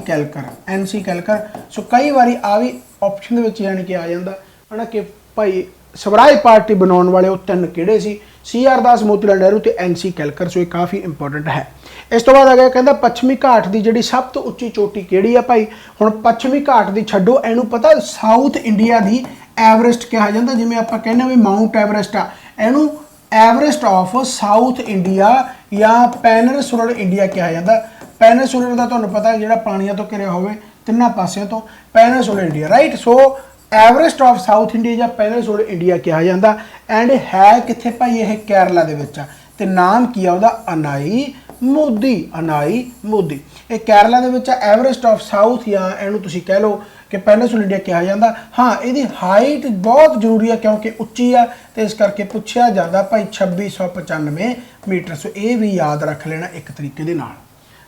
ਕੈਲਕਰ। ਸੋ ਕਈ ਵਾਰੀ ਆ ਵੀ ਆਪਸ਼ਨ ਦੇ ਵਿੱਚ ਯਾਨੀ ਕਿ ਆ ਜਾਂਦਾ ਹੈ ਨਾ ਕਿ ਭਾਈ ਸਵਰਾਜ ਪਾਰਟੀ ਬਣਾਉਣ ਵਾਲੇ ਉਹ ਤਿੰਨ ਕਿਹੜੇ ਸੀ, CR ਦਾਸ, ਮੋਤੀ ਲਾਲ ਨਹਿਰੂ ਤੇ NC ਕੈਲਕਰ। ਸੋ ਇਹ ਕਾਫੀ ਇੰਪੋਰਟੈਂਟ ਹੈ। ਇਸ ਤੋਂ ਬਾਅਦ ਆ ਗਿਆ ਕਹਿੰਦਾ ਪੱਛਮੀ ਘਾਟ ਦੀ ਜਿਹੜੀ ਸਭ ਤੋਂ ਉੱਚੀ ਚੋਟੀ ਕਿਹੜੀ ਆ ਭਾਈ। ਹੁਣ ਪੱਛਮੀ ਘਾਟ ਦੀ ਛੱਡੋ, ਇਹਨੂੰ ਪਤਾ ਸਾਊਥ ਇੰਡੀਆ ਦੀ ਐਵਰੈਸਟ ਕਿਹਾ ਜਾਂਦਾ, ਜਿਵੇਂ ਆਪਾਂ ਕਹਿੰਦੇ ਵੀ ਮਾਊਂਟ ਐਵਰੈਸਟ ਆ, ਇਹਨੂੰ ਐਵਰੈਸਟ ਆਫ ਸਾਊਥ ਇੰਡੀਆ ਜਾਂ ਪੈਨਿਨਸੂਲਰ ਇੰਡੀਆ ਕਿਹਾ ਜਾਂਦਾ। ਪੈਨਿਨਸੂਲਰ ਦਾ ਤੁਹਾਨੂੰ ਪਤਾ ਜਿਹੜਾ ਪਾਣੀਆਂ ਤੋਂ ਘਿਰਿਆ ਹੋਵੇ ਤਿੰਨਾਂ ਪਾਸਿਆਂ ਤੋਂ, peninsular India, right. So Everest of south India ਜਾਂ ਪੈਨਿਨਸੂਲਰ ਇੰਡੀਆ ਕਿਹਾ ਜਾਂਦਾ। ਐਂਡ ਹੈ ਕਿੱਥੇ ਭਾਈ, ਇਹ ਕੇਰਲਾ ਦੇ ਵਿੱਚ ਆ, ਤੇ ਨਾਮ ਕੀ ਆ ਉਹਦਾ, ਅਨਾਈ ਮੋਦੀ। ਇਹ ਕੇਰਲਾ ਦੇ ਵਿੱਚ ਆ, ਐਵਰੈਸਟ ਆਫ ਸਾਊਥ ਜਾਂ ਇਹਨੂੰ ਤੁਸੀਂ ਕਹਿ ਲਓ ਕਿ ਪੈਨਿਨਸੂਲਰ ਇੰਡੀਆ ਕਿਹਾ ਜਾਂਦਾ। ਹਾਂ, ਇਹਦੀ ਹਾਈਟ ਬਹੁਤ ਜ਼ਰੂਰੀ ਆ ਕਿਉਂਕਿ ਉੱਚੀ ਆ, ਤੇ ਇਸ ਕਰਕੇ ਪੁੱਛਿਆ ਜਾਂਦਾ ਭਾਈ 2695 ਮੀਟਰ। ਸੋ ਇਹ ਵੀ ਯਾਦ ਰੱਖ ਲੈਣਾ ਇੱਕ ਤਰੀਕੇ ਦੇ ਨਾਲ।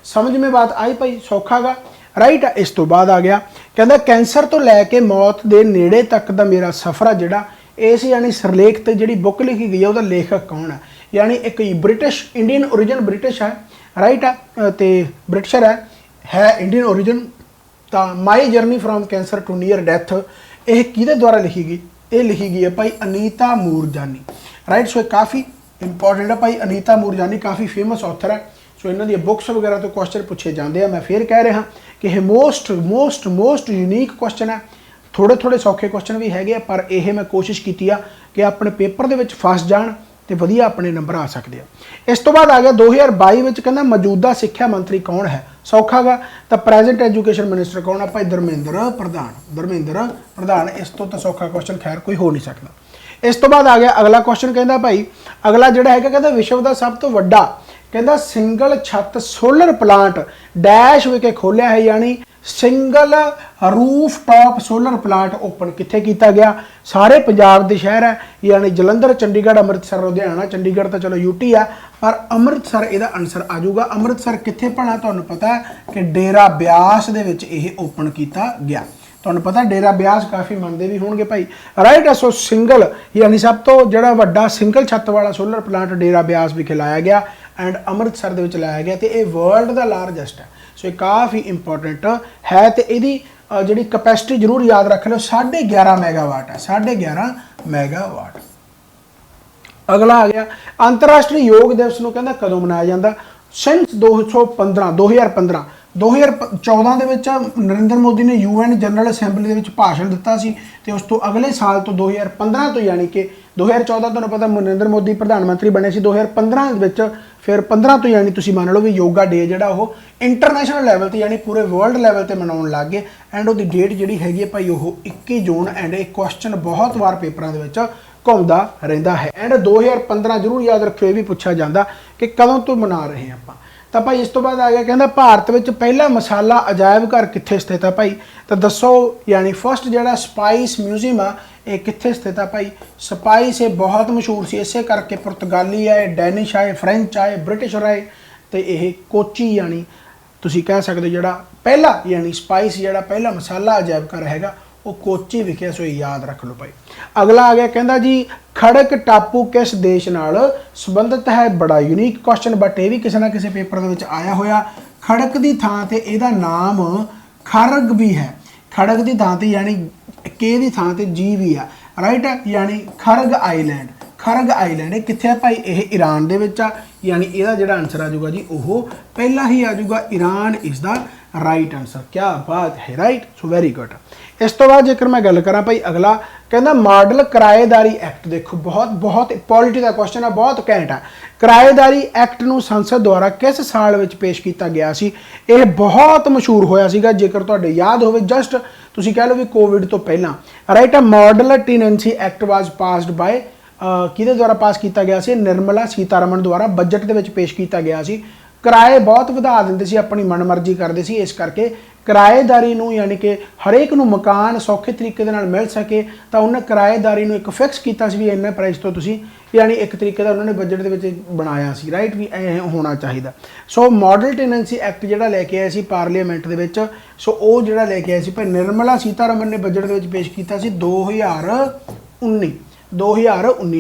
ਸਮਝ ਮੇਂ ਬਾਤ ਆਈ ਭਾਈ, ਸੌਖਾ ਗਾ, ਰਾਈਟ। ਇਸ ਤੋਂ ਬਾਅਦ ਆ ਗਿਆ ਕਹਿੰਦਾ ਕੈਂਸਰ ਤੋਂ ਲੈ ਕੇ ਮੌਤ ਦੇ ਨੇੜੇ ਤੱਕ ਦਾ ਮੇਰਾ ਸਫ਼ਰ ਆ ਜਿਹੜਾ, ਇਸ ਯਾਨੀ ਸਿਰਲੇਖ ਤੇ ਜਿਹੜੀ ਬੁੱਕ ਲਿਖੀ ਗਈ ਹੈ ਉਹਦਾ ਲੇਖਕ ਕੌਣ ਹੈ। यानी एक ब्रिटिश इंडियन ओरिजिन ब्रिटिश है, राइट है, तो ब्रिटिशर है इंडियन ओरिजिन। तो my journey from cancer to near death यह किहदे द्वारा लिखी गई, ये लिखी गई है भाई अनीता मूरजानी, राइट। सो काफ़ी इंपॉर्टेंट है भाई, अनीता मूरजानी काफ़ी फेमस ऑथर है। सो इन्हों दी बुक्स वगैरह तो क्वेश्चन पूछे जाते हैं। मैं फिर कह रहा कि यह मोस्ट यूनीक क्वेश्चन है। थोड़े थोड़े सौखे क्वेश्चन भी है, पर यह मैं कोशिश की कि अपने पेपर के फस जान तो वधिया अपने नंबर आ सकते हैं। इस तो बाद आ गया 2022 में कहना मौजूदा सिक्ख्या मंत्री कौन है, सौखा गा। तो प्रेजेंट एजुकेशन मिनिस्टर कौन है भाई, धर्मेंद्र प्रधान। इस तो सौखा क्वेश्चन खैर कोई हो नहीं सकता। इस तो बाद आ गया अगला क्वेश्चन, कहता भाई अगला जोड़ा है कहता विश्व का सब तो वड्डा कहता सिंगल छत सोलर प्लांट डैश विखे खोलिया है, यानी single roof top solar plant open कित्थे कीता गया, सारे पंजाब के शहर है, यानी जलंधर, चंडीगढ़, अमृतसर, लुधियाना। चंडीगढ़ तो चलो यूटी है, पर अमृतसर इसका आंसर आ जाऊगा। अमृतसर कित्थे भला, तुहानूं पता है कि डेरा ब्यास दे विच यह ओपन किया गया। तुहानूं पता डेरा ब्यास काफ़ी मनते भी होणगे भाई, राइट। सो सिंगल यानी सब तो जिहड़ा वड्डा सिंगल छत वाला सोलर प्लांट डेरा ब्यास विखे लाया गया एंड अमृतसर दे विच लाया गया, तो यह वर्ल्ड का लार्जेस्ट है। सो काफ़ी इंपॉर्टेंट है। तो यदी जी कैपेसिटी जरूर याद रख लो, 11.5 मेगावाट है, 11.5 मेगावाट। अगला आ गया अंतरराष्ट्रीय योग दिवस को कहना कदों मनाया जाता, सिंस 2014 ਦੇ ਵਿੱਚ नरेंद्र मोदी ने UN जनरल असैंबली ਦੇ ਵਿੱਚ भाषण दिता सी, तो उस तो अगले साल तो 2015 तो यानी कि 2014 ਤੁਹਾਨੂੰ पता नरेंद्र मोदी प्रधानमंत्री बने सी, 2015 ਦੇ ਵਿੱਚ फिर 15 तो यानी तुसीं मान लो भी योगा डे जिहड़ा वो इंटरनेशनल लैवल ते यानी पूरे वर्ल्ड लैवल ते मनाउण लग गए। एंड उहदी डेट जिहड़ी हैगी है भाई वो 21 जून। एंड एक क्वेश्चन बहुत बार पेपरां दे विच घुमदा रहिंदा है। एंड 2015 जरूर याद रखियो, ये भी पूछा जाता कि कदों तो मना रहे हैं आपां। तो भाई इस तो बाद आ गया कहता भारत में पहला मसाला अजायब घर कित्थे स्थित है भाई, तो दसो। यानी फर्स्ट जिहड़ा स्पाइस म्यूजियम आ ये कित्थे स्थित है भाई। स्पाइस ये बहुत मशहूर सी, इसे करके पुर्तगाली आए, डैनिश आए, फ्रेंच आए, ब्रिटिशर आए, तो यह कोची यानी तुसीं कह सकते जिहड़ा पहला यानी स्पाइस जिहड़ा पहला मसाला अजायब घर हैगा वो कोची विखे। सो याद रख लो भाई। अगला आ गया कहता जी खड़क टापू किस देश नाल संबंधित है, बड़ा यूनीक क्वेश्चन, बट ये भी किसी ना किसी पेपर के विच आया होया। खड़क की थां ते इहदा नाम खरग भी है, खड़क की थां ते यानी के दी थां ते जी भी है, राइट है, यानी खरग आइलैंड। खरग आइलैंड ये कित्थे है भाई, यह ईरान दे विच आ, यानी इसका जिहड़ा आंसर आ जाऊगा जी वो पहला ही आ जाऊगा, Iran is the right answer. क्या बात है, राइट। So very good. इस तो बाद जेकर मैं गल करा भाई अगला कहना मॉडल किराएदारी एक्ट, देखो बहुत पॉलिटी का क्वेश्चन है, बहुत घैंट है। किराएदारी एक्ट नूं संसद द्वारा किस साल विच पेश किया गया सी, यह बहुत मशहूर होया सीगा, जेकर तुहाडे याद होवे जस्ट तुसीं कह लो भी कोविड तो पहला, right. Model tenancy act was passed by किहदे द्वारा पास किया गया सी, निर्मला सीतारमण द्वारा बजट दे विच पेश किया गया सी। ਕਿਰਾਏ ਬਹੁਤ ਵਧਾ ਦਿੰਦੇ ਸੀ, ਆਪਣੀ ਮਨਮਰਜ਼ੀ ਕਰਦੇ ਸੀ। ਇਸ ਕਰਕੇ ਕਿਰਾਏਦਾਰੀ ਨੂੰ ਯਾਨੀ ਕਿ ਹਰੇਕ ਨੂੰ ਮਕਾਨ ਸੌਖੇ ਤਰੀਕੇ ਦੇ ਨਾਲ ਮਿਲ ਸਕੇ ਤਾਂ ਉਹਨਾਂ ਕਿਰਾਏਦਾਰੀ ਨੂੰ ਇੱਕ ਫਿਕਸ ਕੀਤਾ ਸੀ ਵੀ ਇੰਨੇ ਪ੍ਰਾਈਸ ਤੋਂ ਤੁਸੀਂ, ਯਾਨੀ ਇੱਕ ਤਰੀਕੇ ਦਾ ਉਹਨਾਂ ਨੇ ਬਜਟ ਦੇ ਵਿੱਚ ਬਣਾਇਆ ਸੀ, ਰਾਈਟ, ਵੀ ਇਹ ਹੋਣਾ ਚਾਹੀਦਾ। ਸੋ ਮਾਡਲ ਟੈਨੈਂਸੀ ਐਕਟ ਜਿਹੜਾ ਲੈ ਕੇ ਆਏ ਸੀ ਪਾਰਲੀਮੈਂਟ ਦੇ ਵਿੱਚ, ਸੋ ਉਹ ਜਿਹੜਾ ਲੈ ਕੇ ਆਏ ਸੀ ਭਾਈ ਨਿਰਮਲਾ ਸੀਤਾਰਮਨ ਨੇ ਬਜਟ ਦੇ ਵਿੱਚ ਪੇਸ਼ ਕੀਤਾ ਸੀ 2019।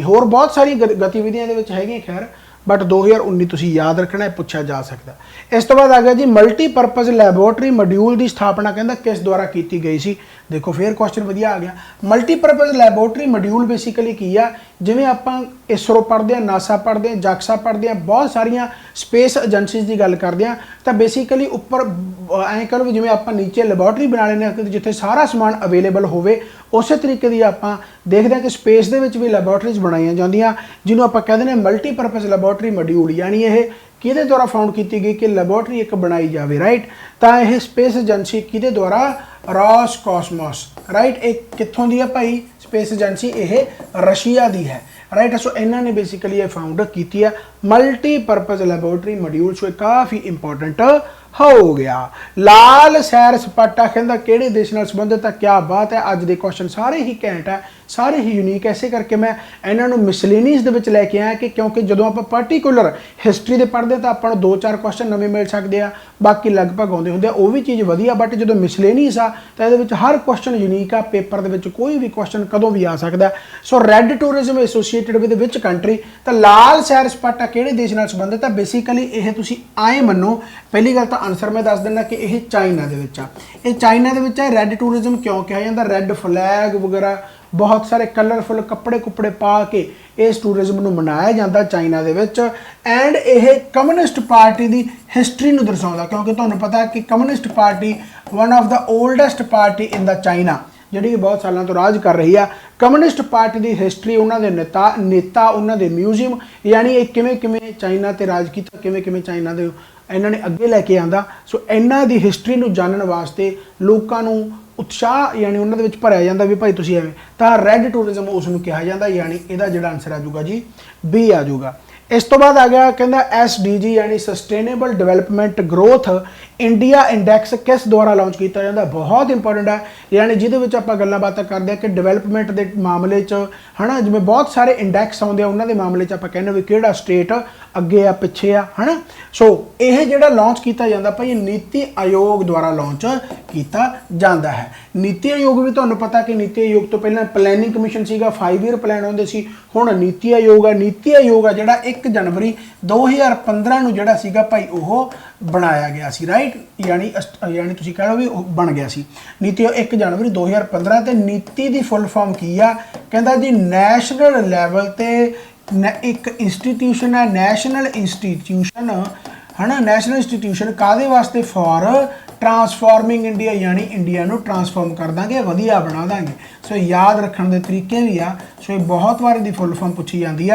ਹੋਰ ਬਹੁਤ ਸਾਰੀ ਗਤੀਵਿਧੀਆਂ ਦੇ ਵਿੱਚ ਹੈਗੀਆਂ ਖੈਰ, बट 2019 तुसीं याद रखना है, पूछा जा सकता। इस तो बाद आ गया जी मल्टीपर्पज़ लैबोरेटरी मॉड्यूल की स्थापना कहता किस द्वारा की गई सी। देखो फिर क्वेश्चन वधिया आ गया। मल्टीपर्पज़ लैबोरेटरी मॉड्यूल बेसिकली की आ, जिवें आपां इसरो पढ़ते हैं, नासा पढ़ते हैं, जाक्सा पढ़ते हैं, बहुत सारिया स्पेस एजेंसीज़ की गल करते हैं, तो बेसिकली उपर ऐ कह लो भी जिवें आपां नीचे लैबोरेटरी बना लेने जिथे सारा समान अवेलेबल होवे, उस तरीके की आपां देखते हैं कि स्पेस दे विच भी लैबोरेटरीज बनाई जांदियां जिन्होंने आपां कहते हैं मल्टीपर्पज़ लैबोरेटरी मॉड्यूल, यानी यह किहदे द्वारा फाउंड की गई कि लैबोरेटरी एक बनाई जाए, राइट। तो यह स्पेस एजेंसी किहदे द्वारा, रॉसकॉस्मोस, राइट। एक कित्थों दी है भाई स्पेस एजेंसी, यह रशिया दी है, राइट। सो इन्होंने बेसिकली ये फाउंड की है मल्टीपर्पज़ लैबोरेटरी मॉड्यूल। सो काफ़ी इंपॉर्टेंट हो गया। लाल सैर सपाटा कहता किहड़े देश नाल संबंधित है, क्या बात है। अज दे क्वेश्चन सारे ही घैंट है, सारे ही यूनीक, ऐसे करके मैं इन्होंने मिसलेनियस दे विच लैके आया कि क्योंकि जो आप पर्टिकुलर हिस्टरी दे पढ़ते तो आपको 2-4 क्वेश्चन नवे मिल सकते हैं, बाकी लगभग आते होंगे वो भी चीज़ वधिया, बट जो मिसलेनियस आ तो ये हर क्वेश्चन यूनीक आ, पेपर दे विच कोई भी क्वेश्चन कदों भी आ सकता है। So red tourism associated with which country, तो लाल सैर सपाटा किहड़े देश नाल संबंधित है। बेसिकली यह तुसीं आए मनो, पहली गल तो आंसर मैं दस दिना कि यह चाइना दे विच आ, ये चाइना दे विच है। रैड टूरिज्म क्यों कहा जाता, रैड फ्लैग वगैरह बहुत सारे कलरफुल कपड़े कुपड़े पा के इस टूरिज्म को मनाया जाता चाइना दे विच। एंड यह कम्यूनिस्ट पार्टी की हिस्टरी को दर्शाता, क्योंकि तुहानूं पता है कि communist party one of the oldest party in the China, जिहड़ी कि बहुत सालों तो राज कर रही है। कम्यूनिस्ट पार्टी की हिस्टरी, उन्होंने नेता उन्होंने म्यूजियम, यानी किवें किवें चाइना ते राज किया, किवें किवें चाइना दे इन्होंने अगे लैके आंदा। सो इन्हां दी हिस्टरी नूं जानन वास्ते लोकां नूं उत्साह यानी उन्होंने विच भरिया जाता भी भाई तुसीं एवें, तां रैड टूरिज्म उसनूं कहा जाता, यानी इहदा जिहड़ा आंसर आ जाऊगा जी बी आ जाऊगा। इस तो बाद आ गया कहता SDG यानी sustainable development growth India index किस द्वारा लॉन्च किया जाता है, बहुत इंपॉर्टेंट है। यानी जिहदे विच आपां गल्लां बातां करदे हैं कि डिवेलपमेंट के मामले च है ना, जिवें बहुत सारे इंडैक्स आउंदे आ, उन्हां दे मामले च आपां कहने भी किहड़ा स्टेट अगे आ पिछे आ, है ना। सो यह जिहड़ा लॉन्च किया जाता भाई नीति आयोग द्वारा लॉन्च किया जाता है। नीति आयोग भी तुहानूं पता कि नीति आयोग तो पहले प्लैनिंग कमीशन सीगा, 5 ईयर प्लैन आउंदे सी, हुण नीति आयोग आ। नीति आयोग आ जिहड़ा 1 जनवरी 2015 नूं जिहड़ा सीगा भाई ओह बनाया गया सी, राइट। यानी तुसीं कह लो भी बन गया सी नीति 1 जनवरी 2015। ते नीति की फुल फॉर्म की आ, कहता जी नैशनल लैवल ते एक इंस्टीट्यूशन है, नैशनल इंस्टीट्यूशन है ना, नैशनल इंस्टीट्यूशन कादे वास्ते, फॉर ट्रांसफॉर्मिंग इंडिया, यानी इंडिया को ट्रांसफॉर्म कर देंगे, वधिया बना देंगे। सो याद रखने के तरीके भी आ। सो ये बहुत बार दी फुल फॉर्म पूछी जाती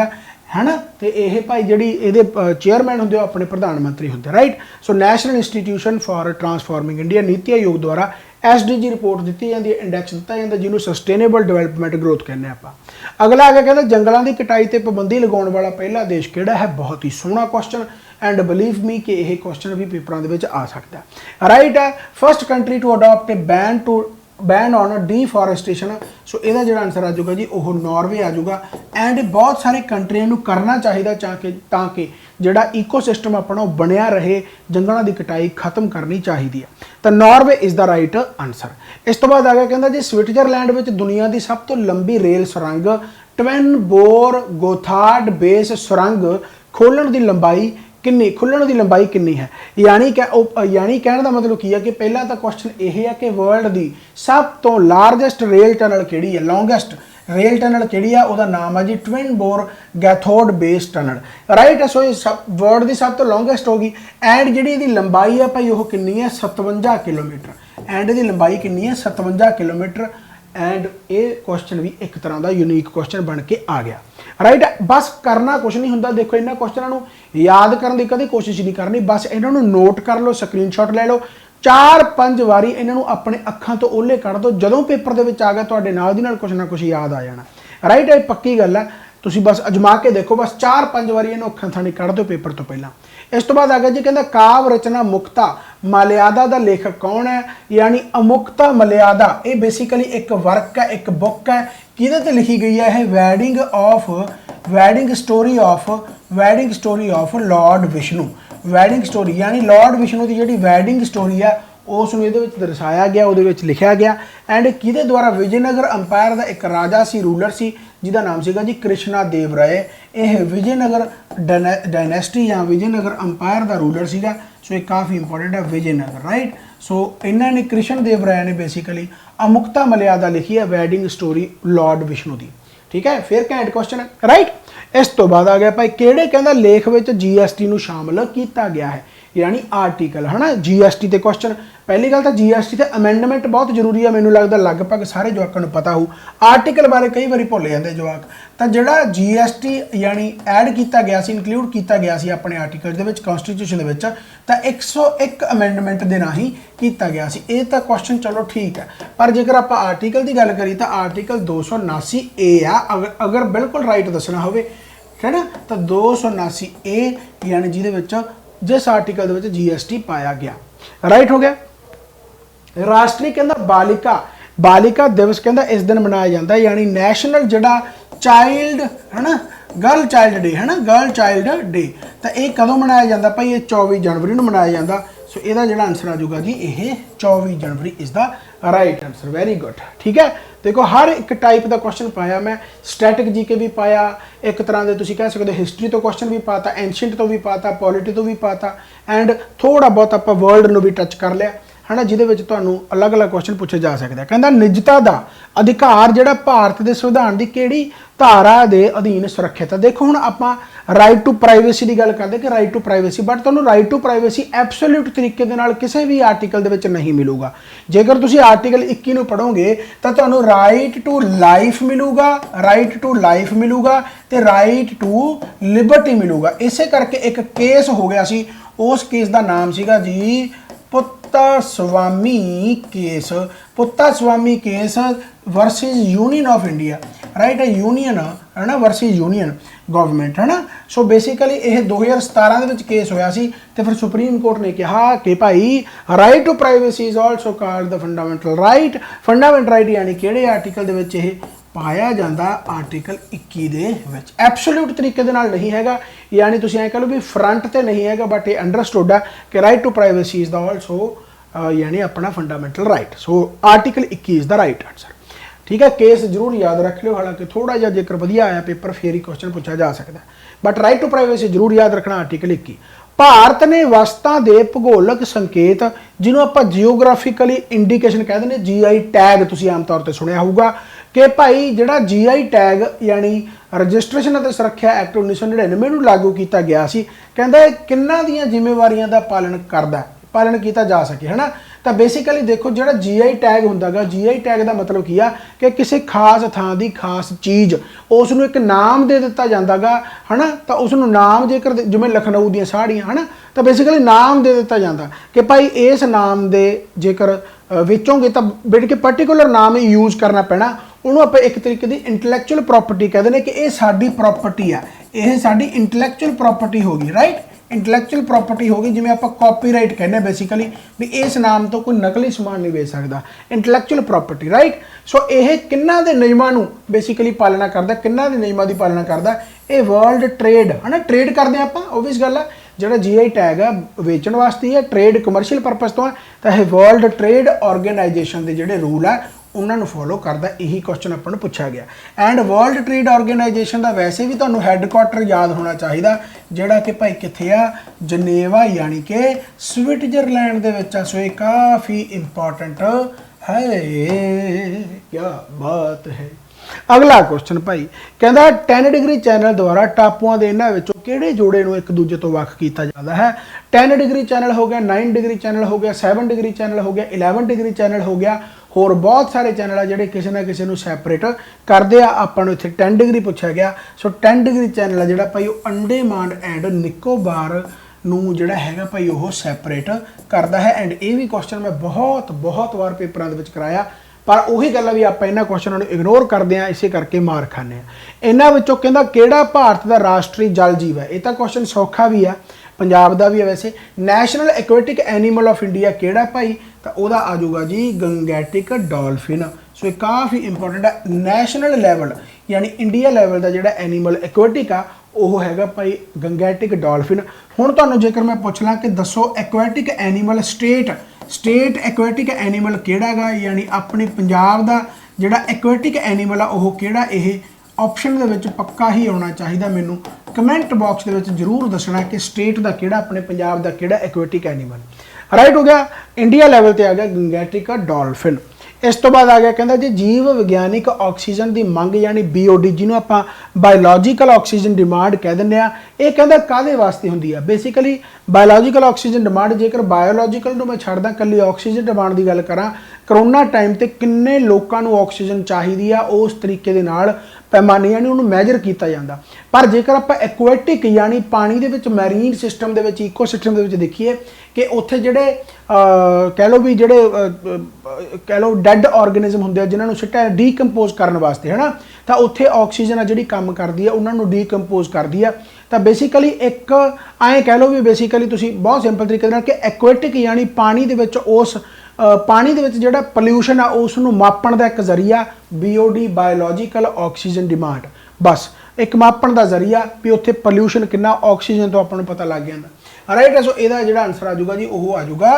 है ना। तो यह भाई जी ये चेयरमैन होंगे अपने प्रधानमंत्री होंगे, right. So national institution for transforming India NITI Aayog द्वारा SDG रिपोर्ट दी जाती है, इंडैक्स दिता जाता जिन्होंने सस्टेनेबल डिवेलपमेंट ग्रोथ कहने आप। अगला आ गया कहते जंगलों की कटाई पर पाबंदी लगाने वाला पहला देश किहड़ा है, बहुत ही सोहना क्वेश्चन एंड बिलीव मी कि यह क्वेश्चन भी पेपरों के आ सकता है, राइट है। First country to adopt a ban on deforestation. So यदा जो आंसर आ जाऊगा जी वह नॉर्वे आ जाऊगा। एंड बहुत सारे कंट्रियों को करना चाहिए ताकि जोड़ा ईकोसिस्टम अपना बनया रहे, जंगलों की कटाई खत्म करनी चाहिए है, तो Norway is the right answer. इस तो बाद आ गया कहता जी स्विट्जरलैंड में दुनिया की सब तो लंबी रेल सुरंग ट्विन बोर गोथार्ड बेस सुरंग खोलण की लंबाई किन्नी, खुलण की लंबाई किन्नी है। यानी कहने का मतलब की है कि पहला तो क्वेश्चन यह है कि वर्ल्ड की सब तो लारजेस्ट रेल टनल किहड़ी है, लॉन्गेस्ट रेल टनल किहड़ी है, उसका नाम है जी twin bore Gotthard base tunnel, right. So ये सब वर्ल्ड की सब तो लॉन्गेस्ट होगी। एंड जी लंबाई है भाई वह किन्नी है, 57 किलोमीटर। एंड की लंबाई किन्नी है, 57 किलोमीटर। एंड ये क्वेश्चन भी एक तरह का यूनीक क्वेश्चन बन के आ गया, राइट। बस करना कुछ नहीं होंदा, देखो इन्होंने क्वेश्चनों याद करने की कभी कोशिश नहीं करनी, बस इन्होंने नोट कर लो, स्क्रीनशॉट ले लो, 4-5 वारी इन्होंने अपने अखां तो ओले कढ़ दो, जदों पेपर के आ गया तुहाडे नाल दी नाल कुछ ना कुछ याद आ जाना, राइट। ये पक्की गल है। ਤੁਸੀਂ ਬਸ ਅਜਮਾ ਕੇ ਦੇਖੋ, ਬਸ 4-5 ਵਾਰੀ ਇਹਨੂੰ ਅੱਖਾਂ ਥਾਣੀ ਕੱਢ ਦਿਓ पेपर तो पहला। इस तो बाद आ गया जी, कहता काव रचना मुक्ता मलयादा का लेखक कौन है, यानी अमुक्ता मलयादा। ये बेसिकली एक वर्क है, एक बुक है, किहदे ते लिखी गई है यह, wedding story of Lord Vishnu. Wedding story यानी लॉर्ड विष्णु की जिहड़ी वैडिंग स्टोरी है उस दर्शाया गया, वो लिखा गया। एंड किहदे द्वारा, विजयनगर अंपायर का एक राजा सी, रूलर सी, जिसका नाम सीगा जी कृष्णा देव राय। यह विजयनगर डायनेस्टी या विजयनगर अंपायर का रूलर सीगा। सो ये काफ़ी इंपॉर्टेंट है, विजयनगर, राइट। सो इन्होंने कृष्ण देव राय ने बेसिकली अमुक्ता मलयादा लिखी है, वैडिंग स्टोरी लॉर्ड विष्णु की, ठीक है। फिर घैंट क्वेश्चन है, राइट। इस तो बाद आ गया भाई, किहड़े कहंदा लेख विच GST नूं शामिल किया गया है, यानी आर्टिकल, है ना। GST ते क्वेश्चन, पहली गल तो GST ते अमेंडमेंट बहुत जरूरी है, मैनू लगता लगभग सारे जवाकों को पता हो। आर्टिकल बारे कई बार भुल जाते जवाक। तो जिहड़ा GST यानी ऐड किया गया सी, इंक्लूड किया गया सी अपने आर्टिकल दे विच, कॉन्स्टिट्यूशन दे विच, तो 101 अमेंडमेंट के राही किया गया सी। ये तो क्वेश्चन चलो ठीक है, पर जेकर आप आर्टिकल की गल करिए तो आर्टिकल 279A आ, अगर बिल्कुल राइट दसना होवे, है ना, तो 279A यानी जिहदे विच जिस आर्टिकल दे विच GST पाया गया, राइट हो गया। राष्ट्रीय कहता बालिका दिवस कहता इस दिन मनाया जाता है, यानी नैशनल जड़ा चाइल्ड, है ना, गर्ल चाइल्ड डे, है ना, गर्ल चाइल्ड डे। तो ये कदों मनाया जाता भाई, ये 24 जनवरी को मनाया जाता। सो यदा जो आंसर आ जाऊगा जी, ये 24 जनवरी is the right answer, very good, ठीक है। देखो हर एक टाइप का क्वेश्चन पाया मैं, स्टैटिक जीके भी पाया, एक तरह के तुम कह सकते हिस्टरी तो क्वेश्चन भी पाता, एंशियंट तो भी पाता, पॉलिटी तो भी पाता, एंड थोड़ा बहुत आप वर्ल्ड में भी टच कर लिया, है ना, जिहदे विच तुहानूं अलग अलग क्वेश्चन पूछे जा सकते हैं। कहता निजता का अधिकार जिहड़ा भारत के संविधान की किहड़ी धारा के अधीन सुरक्षित है। देखो हुण आपां राइट टू प्राइवेसी की गल करते कि राइट टू प्राइवेसी, बट तुहानूं राइट टू प्राइवेसी एब्सोल्यूट तरीके दे नाल किसी भी आर्टिकल दे विच नहीं मिलूगा। जेकर तुसीं आर्टिकल 21 नूं पढ़ोगे तो तुहानूं राइट टू लाइफ मिलूगा, राइट टू लाइफ मिलूगा, ते राइट टू लिबर्टी मिलूगा। इसे करके एक केस हो गया सी, उस केस का नाम सीगा जी Puttaswamy case versus Union of India, right, Union, है ना, वर्सिज यूनियन गवर्नमेंट, है ना। सो बेसिकली यह 2017 के केस होया सी, ते फिर सुप्रीम कोर्ट ने कहा कि भाई right to privacy is also called the fundamental right. Fundamental right यानी किहड़े आर्टिकल दे विच यह पाया जाता, आर्टिकल 21 दे विच। एब्सोल्यूट तरीके दे नाल नहीं हैगा, यानी तुसीं ऐ कह लो भी फ्रंट ते नहीं हैगा, बट ये अंडरस्टूड है कि right to privacy is the also यानी अपना fundamental right. So article 21 is the right answer, ठीक है। केस जरूर याद रख लो, हालांकि थोड़ा जिहा जेकर वधिया आया पेपर फिर ही क्वेश्चन पूछा जा सकता है, बट राइट टू प्राइवेसी जरूर याद रखना, आर्टिकल 21। भारत ने वस्तां दे भूगोलक संकेत जिन्हों आप जियोग्राफिकली इंडिकेशन कह दें, GI टैग तुसीं आम तौर पर सुनिया होगा कि भाई जिहड़ा GI टैग यानी रजिस्ट्रेशन और सुरक्षा एक्ट 1999 में लागू किया गया सी, कहता किन्हां दीयां जिम्मेवारियां दा पालन किया जा सके, है ना। तो बेसिकली देखो जो GI टैग होंदा गा, GI टैग का मतलब की आ कि किसी खास थां की खास चीज़ उसनूं एक नाम दे दिता जाता गा, है ना। तो उसनूं नाम जेकर जिवें लखनऊ दी साड़ियाँ, है ना, तो बेसिकली नाम दे दिता जाता कि भाई इस नाम दे जेकर वेचोगे तो बिड़ के पर्टिकुलर नाम ही यूज करना पैना। उन्होंने आप एक तरीके की इंटलैक्चुअल प्रॉपर्टी कहते हैं कि यह साडी प्रॉपर्टी है, यह साडी इंटलैक्चुअल प्रॉपर्टी होगी, राइट, इंटलैक्चुअल प्रॉपर्टी होगी, जिवें आप कॉपीराइट कहने बेसिकली भी इस नाम तो कोई नकली समान नहीं बेच सकता, इंटलैक्चुअल प्रॉपर्टी, राइट। सो यह किन्हां दे नियमां नूं बेसिकली पालना करता, किन्हां दे नियमां की पालना करता, ये वर्ल्ड ट्रेड, है ना, ट्रेड करते हैं आप, ओबवियस गल है। जो GI टैग है वेचण वास्ते है, ट्रेड कमर्शियल परपज़ तो है, तो यह वर्ल्ड ट्रेड ऑर्गेनाइजेशन के जोड़े रूल है उन्होंने फॉलो करता। यही क्वेश्चन अपन पूछा गया। एंड वर्ल्ड ट्रेड ऑर्गेनाइजेशन का वैसे भी तुहानूं हैडकुआटर याद होना चाहिए, जोड़ा कि भाई कित्थे आ, जनेवा यानी कि स्विट्जरलैंड दे विच आ। सो ये काफ़ी इंपॉर्टेंट है, क्या बात है। अगला क्वेश्चन भाई कहता 10 डिग्री चैनल द्वारा टापुआं दे इन्हां विचों किहड़े जोड़े नूं एक दूजे तो वख किया जाता है। 10 डिग्री चैनल हो गया, 9 डिग्री चैनल हो गया, 7 डिग्री चैनल हो गया, 11 डिग्री चैनल हो गया, होर बहुत सारे चैनल आ जिहड़े किसी ना किसी नूं सैपरेट करते हैं। आपां नूं इत्थे 10 डिग्री पूछा गया। सो 10 डिग्री चैनल है जिहड़ा भाई अंडेमान एंड निकोबार नूं जिहड़ा हैगा भाई वो सैपरेट करता है। एंड ये भी क्वेश्चन मैं बहुत बार पेपरों के कराया, पर ਉਹੀ ਗੱਲ ਆ ਵੀ ਆਪਾਂ ਇਹਨਾਂ ਕੁਐਸਚਨਾਂ ਨੂੰ ਇਗਨੋਰ ਕਰਦੇ ਆ, ਇਸੇ ਕਰਕੇ ਮਾਰ ਖਾਂਦੇ ਆ। ਇਹਨਾਂ ਵਿੱਚੋਂ ਕਹਿੰਦਾ ਕਿਹੜਾ ਭਾਰਤ ਦਾ ਰਾਸ਼ਟਰੀ ਜਲ ਜੀਵ ਹੈ? ਇਹ ਤਾਂ ਕੁਐਸਚਨ ਸੌਖਾ ਵੀ ਆ, ਪੰਜਾਬ ਦਾ ਵੀ ਹੈ ਵੈਸੇ। National aquatic animal of India ਕਿਹੜਾ ਭਾਈ? ਤਾਂ ਉਹਦਾ ਆ ਜਾਊਗਾ ਜੀ ਗੰਗੈਟਿਕ ਡੋਲਫਿਨ। ਸੋ ਇਹ ਕਾਫੀ ਇੰਪੋਰਟੈਂਟ ਹੈ। ਨੈਸ਼ਨਲ ਲੈਵਲ यानी इंडिया लैवल का जो एनीमल एक्वेटिक आ वह है भाई गंगैटिक डॉल्फिन। हुण तुहानूं जेकर मैं पूछ ला कि दसो aquatic animal state aquatic animal किहड़ा गा, यानी अपने पंजाब का जिहड़ा एक्वेटिक एनीमल आ वह किहड़ा, यह ऑप्शन दे विच पक्का ही आना चाहिए। मैनू कमेंट बॉक्स दे विच जरूर दसना कि स्टेट का किहड़ा, अपने पंजाब का किहड़ा एक्वेटिक एनीमल। राइट हो गया, इंडिया लैवल ते आ गया गंगैटिक डॉल्फिन। इस तो बाद आ गया कहता जी जीव विज्ञानिक ऑक्सीजन की मंग यानी BOD जिन्हों आप बायोलॉजिकल ऑक्सीजन डिमांड कह दें, ये कहता काहदे वास्ते हुंदी है? बेसिकली बायोलॉजिकल ऑक्सीजन डिमांड, जेकर बायोलॉजिकल मैं छड्डदा कल्ली ऑक्सीजन डिमांड की गल करा, करोना टाइम ते किन्ने लोकां नूं ऑक्सीजन चाहिदी आ उस तरीके दे नाल पैमाने यानी उन्होंने मैजर किया जाता। पर जेकर आप एक्वेटिक यानी पानी दे विच मैरीन सिस्टम दे विच इको सिस्टम दे विच देखिए कि उत्थे जिहड़े कह लो भी जिहड़े कह लो डैड ऑर्गेनिज्म हुंदे जिन्होंने सिट्टा डीकंपोज करने वास्ते है ना, तो उत्थे ऑक्सीजन आ जिहड़ी काम करदी है उन्होंने डीकंपोज करदी है। तो बेसिकली एक ऐ कह लो भी बेसिकली तुसीं बहुत सिंपल तरीके नाल कि एक्वेटिक यानी पानी दे विच उस पानी दे विच जिहड़ा पोल्यूशन आ उसनूं मापण दा एक जरिया BOD बायोलॉजिकल ऑक्सीजन डिमांड, बस एक मापण दा जरिया भी उत्थे पोल्यूशन कितना ऑक्सीजन तो आपां नूं पता लग जांदा। राइट है, सो इहदा जिहड़ा आंसर आ जाऊगा जी वो आ जाऊगा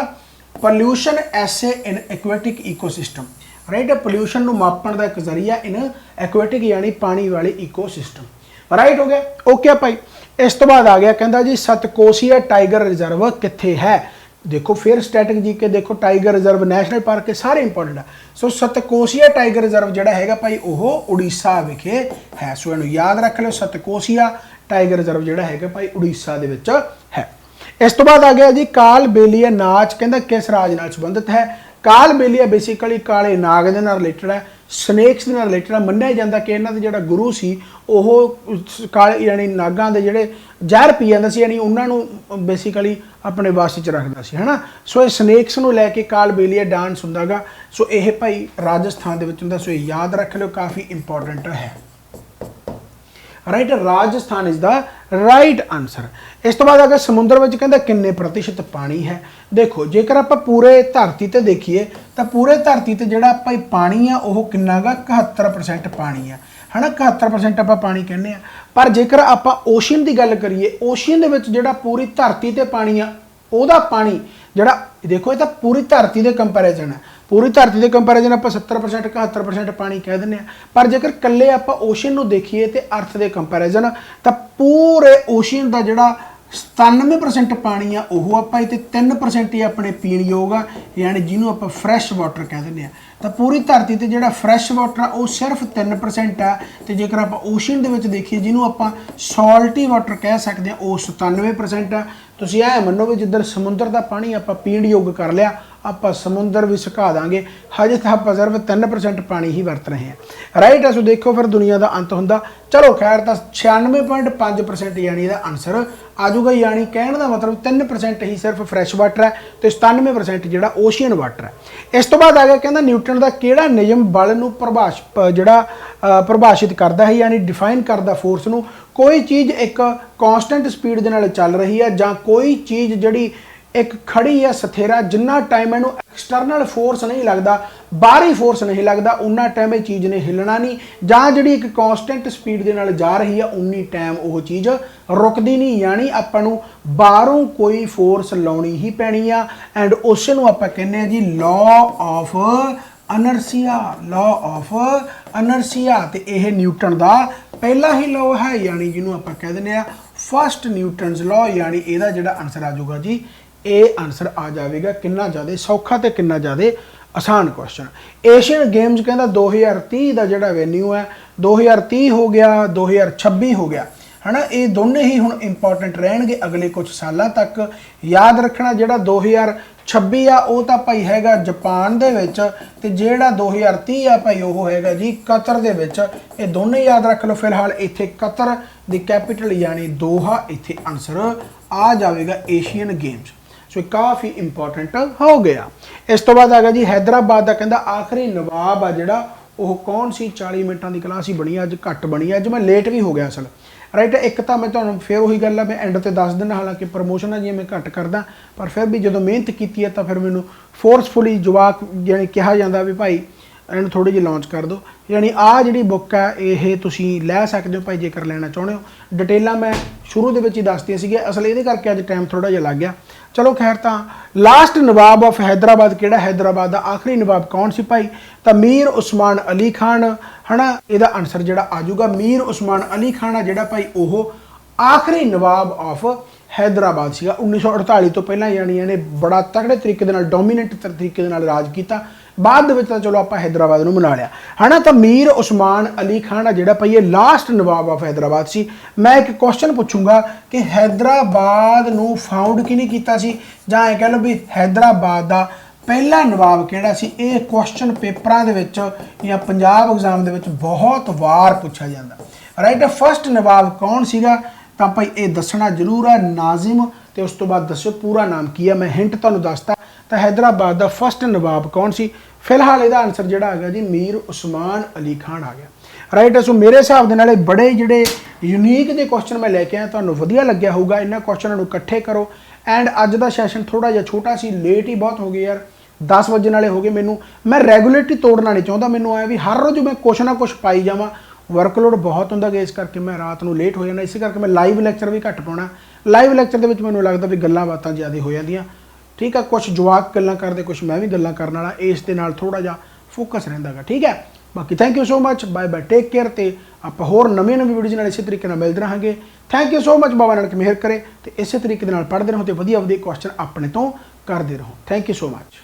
pollution assay in aquatic ecosystem. Right है, पोल्यूशन नूं मापण दा एक जरिया इन एक्वेटिक यानी पानी वाले इकोसिस्टम। राइट हो गया, ओके भाई। इस तो बाद आ गया कहता जी सतकोसिया टाइगर रिजर्व कित्थे है? देखो फिर स्टैटिक जी के देखो टाइगर रिजर्व नेशनल पार्क के सारे इंपॉर्टेंट है। सो सतकोसिया टाइगर रिजर्व जिहड़ा हैगा भाई वह उड़ीसा विखे है। सो इहनूं याद रख लो, सतकोसिया टाइगर रिजर्व जिहड़ा हैगा भाई उड़ीसा दे विच है। इस तो बाद आ गया जी काल बेलिया नाच, कहंदा किस राज नाल संबंधित है? काल बेलिया बेसिकली काले नाग दे नाल रिलेटेड है, स्नेक्स दे नाल रिलेटेड है। मन्निया जांदा कि इन्हां दे जिहड़ा गुरु सी ओह काले यानी नागां दे जिहड़े जहर पी जांदा सी, यानी उन्हां नूं बेसिकली अपने वास च रखदा सी, है ना। सो इह स्नेक्स नूं लैके काल बेलिया डांस हुंदा गा। सो यह भाई राजस्थान दे विच हुंदा, सो याद रख लो, काफ़ी इंपॉर्टेंट है। Right, Rajasthan is the right answer. इस तो बाद अगर समुद्र में कहता किन्ने प्रतिशत पानी है? देखो जेकर आप पूरे धरती ते देखिए तो पूरे धरती ते जिहड़ा भाई पानी आ वह किन्ना गा 71% पानी है ना, 71% आप पानी कहने हैं। पर जेकर आप ओशियन की गल करिए, ओशियन दे विच जिहड़ा पूरी धरती ते पानी आ ओहदा पानी जिहड़ा देखो ये तो पूरी धरती के कंपैरिजन है, पूरी धरती के कंपैरिजन आप 70% 71% पानी कह दें। पर जेकर कल्ले आप ओशियन नूं देखिए तो अर्थ के कंपैरिजन तो पूरे ओशियन का जिहड़ा 97% पानी आ वह आप 3% ही अपने पीण योग आ, यानी जिन्हों आप फ्रैश वाटर कह दें। तो पूरी धरती से जिहड़ा फ्रैश वाटर आ वो सिर्फ 3% है। तो जेकर आप ओशियन दे विच देखिए जिन्हों आप सॉल्टी वाटर कह सकते हैं वो 97% है। तुसीं ऐ मनो भी जिधर समुद्र का पानी आप पीण योग कर लिया आप समुद्र भी सुका देंगे, हजे तो आप सिर्फ 3% पानी ही वरत रहे हैं। राइट है, सो देखो फिर दुनिया का अंत होंदा। चलो खैर तो 96.5% यानी इसका आंसर आ जाऊगा, यानी कहने का मतलब 3% ही सिर्फ फ्रैश वाटर है तो 97% जिहड़ा ओशियन वाटर है। इस तो बाद आ गया कहना न्यूटन का किहड़ा नियम बल नूं परिभाषित करता है, यानी डिफाइन करता फोर्स नूं। कोई चीज़ एक कॉन्सटेंट स्पीड दे नाल चल रही है जां कोई चीज़ जिहड़ी एक खड़ी है सथेरा, जिन्ना टाइम इनू एक्सटर्नल फोर्स नहीं लगता, बाहरी फोर्स नहीं लगता, उन्ना टाइम ये चीज़ ने हिलना नहीं, जां जिहड़ी एक कॉन्सटेंट स्पीड के नाल जा रही है उन्नी टाइम वो चीज़ रुकती नहीं, यानी आपां नूं बाहरों कोई फोर्स लाउणी ही पैनी आ। एंड उस नूं आपां कहने आ जी लॉ ऑफ अनर्सिया, लॉ ऑफ अनर्सिया। तो यह न्यूटन का पहला ही लॉ है, यानी जिन्हों आप कह दें फर्स्ट न्यूटन्स लॉ, यानी यदा जो आंसर आ जाऊगा जी ये आंसर आ जाएगा। कितना ज़्यादा सौखा तो कितना ज़्यादा आसान क्वेश्चन। एशियन गेम्स कहता 2030 का जोड़ा वेन्यू है, 2030 हो गया, 2026 हो गया, है ना। ये दोनों ही हुण इंपॉर्टेंट रहणगे अगले कुछ सालों तक। याद रखना जोड़ा 2026 आ वो तो भाई हैगा जापान दे विच, ते जिहड़ा 2030 आ भाई वो हैगा जी कतर दे विच। ये दोनों याद रख लो। फिलहाल इत्थे कतर दी कैपिटल यानी दोहा इत्थे आंसर आ जाएगा एशियन गेम्स। सो काफ़ी इंपॉर्टेंट हो गया। इस तो बाद आ गया जी हैदराबाद का, कहता आखिरी नवाब आ जिहड़ा ਉਹ कौन सी 40 मिनटा की क्लास ही बनी, अज घट बनी, अज मैं लेट भी हो गया असल राइट। एक तो मैं तुहानूं फिर वही गल है, मैं एंड ते दस दिन, हालांकि प्रमोशन है जी मैं घट करदा, पर फिर भी जो मेहनत की है तो फिर मैनू फोर्सफुली जवाक यानी कहा जाता भी भाई इन्हूं थोड़ी जी लॉन्च कर दो। यानी आ जी बुक है ये तुसीं लै सकते हो भाई जेकर लेना चाहुंदे हो। डिटेलां मैं शुरू दे विच ही दसदियां सीगीआं, असल ये करके अज टाइम थोड़ा जिहा लग गया। चलो खैर, तो लास्ट नवाब ऑफ हैदराबाद किहड़ा, हैदराबाद का आखिरी नवाब कौन सी भाई, तो मीर उस्मान अली खान है ना। यदा आंसर जिहड़ा आ जाऊगा मीर उस्मान अली खान है जिहड़ा भाई वो आखिरी नवाब ऑफ हैदराबाद सीगा 1948 तो पहला, यानी इन्हें बड़ा तगड़े तरीके दे नाल डोमीनेंट तरीके दे नाल राज किया। बाद दे विच तां चलो आपां हैदराबाद नूं मना लिया है ना। तो मीर उस्मान अली खान है जिहड़ा भाई ये लास्ट नवाब ऑफ हैदराबाद सी। मैं एक क्वेश्चन पूछूंगा कि हैदराबाद नूं फाउंड किहने कीता सी, जां ये कह लो भी हैदराबाद दा पहला नवाब किहड़ा सी। ये क्वेश्चन पेपरां दे विच या पंजाब एग्जाम दे विच बहुत वार पूछा जाता राइट। फर्स्ट नवाब कौन सीगा, तो भाई ये दसना जरूर है नाजिम, तो उस तो बाद दसो पूरा नाम की है। मैं हिंट तुहानूं दसता, तो हैदराबाद का फर्स्ट नवाब कौन सी। फिलहाल इसका आंसर जिहड़ा आ गया जी मीर उस्मान अली खान आ गया राइट। सो मेरे हिसाब दे नाल बड़े जिहड़े यूनीक जे क्वेश्चन मैं लैके आया, तुहानूं वधिया लग्या होगा। इन्हां क्वेश्चनों नूं इकट्ठे करो। एंड अज का सैशन थोड़ा जिहा छोटा सी, लेट ही बहुत हो गए यार, 10 वजन वाले हो गए। मैं रेगुलेटरी तोड़ना नहीं चाहता, मैनूं आया भी हर रोज़ मैं कुछ ना कुछ पाई जावां, वर्कलोड बहुत होंदा गया, इस करके मैं रात को लेट हो जाना। इस करके मैं लाइव लैक्चर भी घट पाना। लाइव लैक्चर के मैंने लगता भी गल्लां बातां ज़्यादा हो जांदियां, ठीक है। कुछ जवाक गल्लां करते, कुछ मैं भी गल्लां करन वाला, इस दे नाल थोड़ा जिहा फोकस रहिंदा गा, ठीक है। बाकी thank you so much, bye bye, take care. तो आपां होर नवीं वीडियोज़ नाल इसे तरीके नाल मिलदे रहांगे। Thank you so much, Baba Nanak मेहर करे तो इस तरीके नाल पढ़दे रहो, तो वधिया क्वेश्चन अपने तो करते रहो। Thank you so much.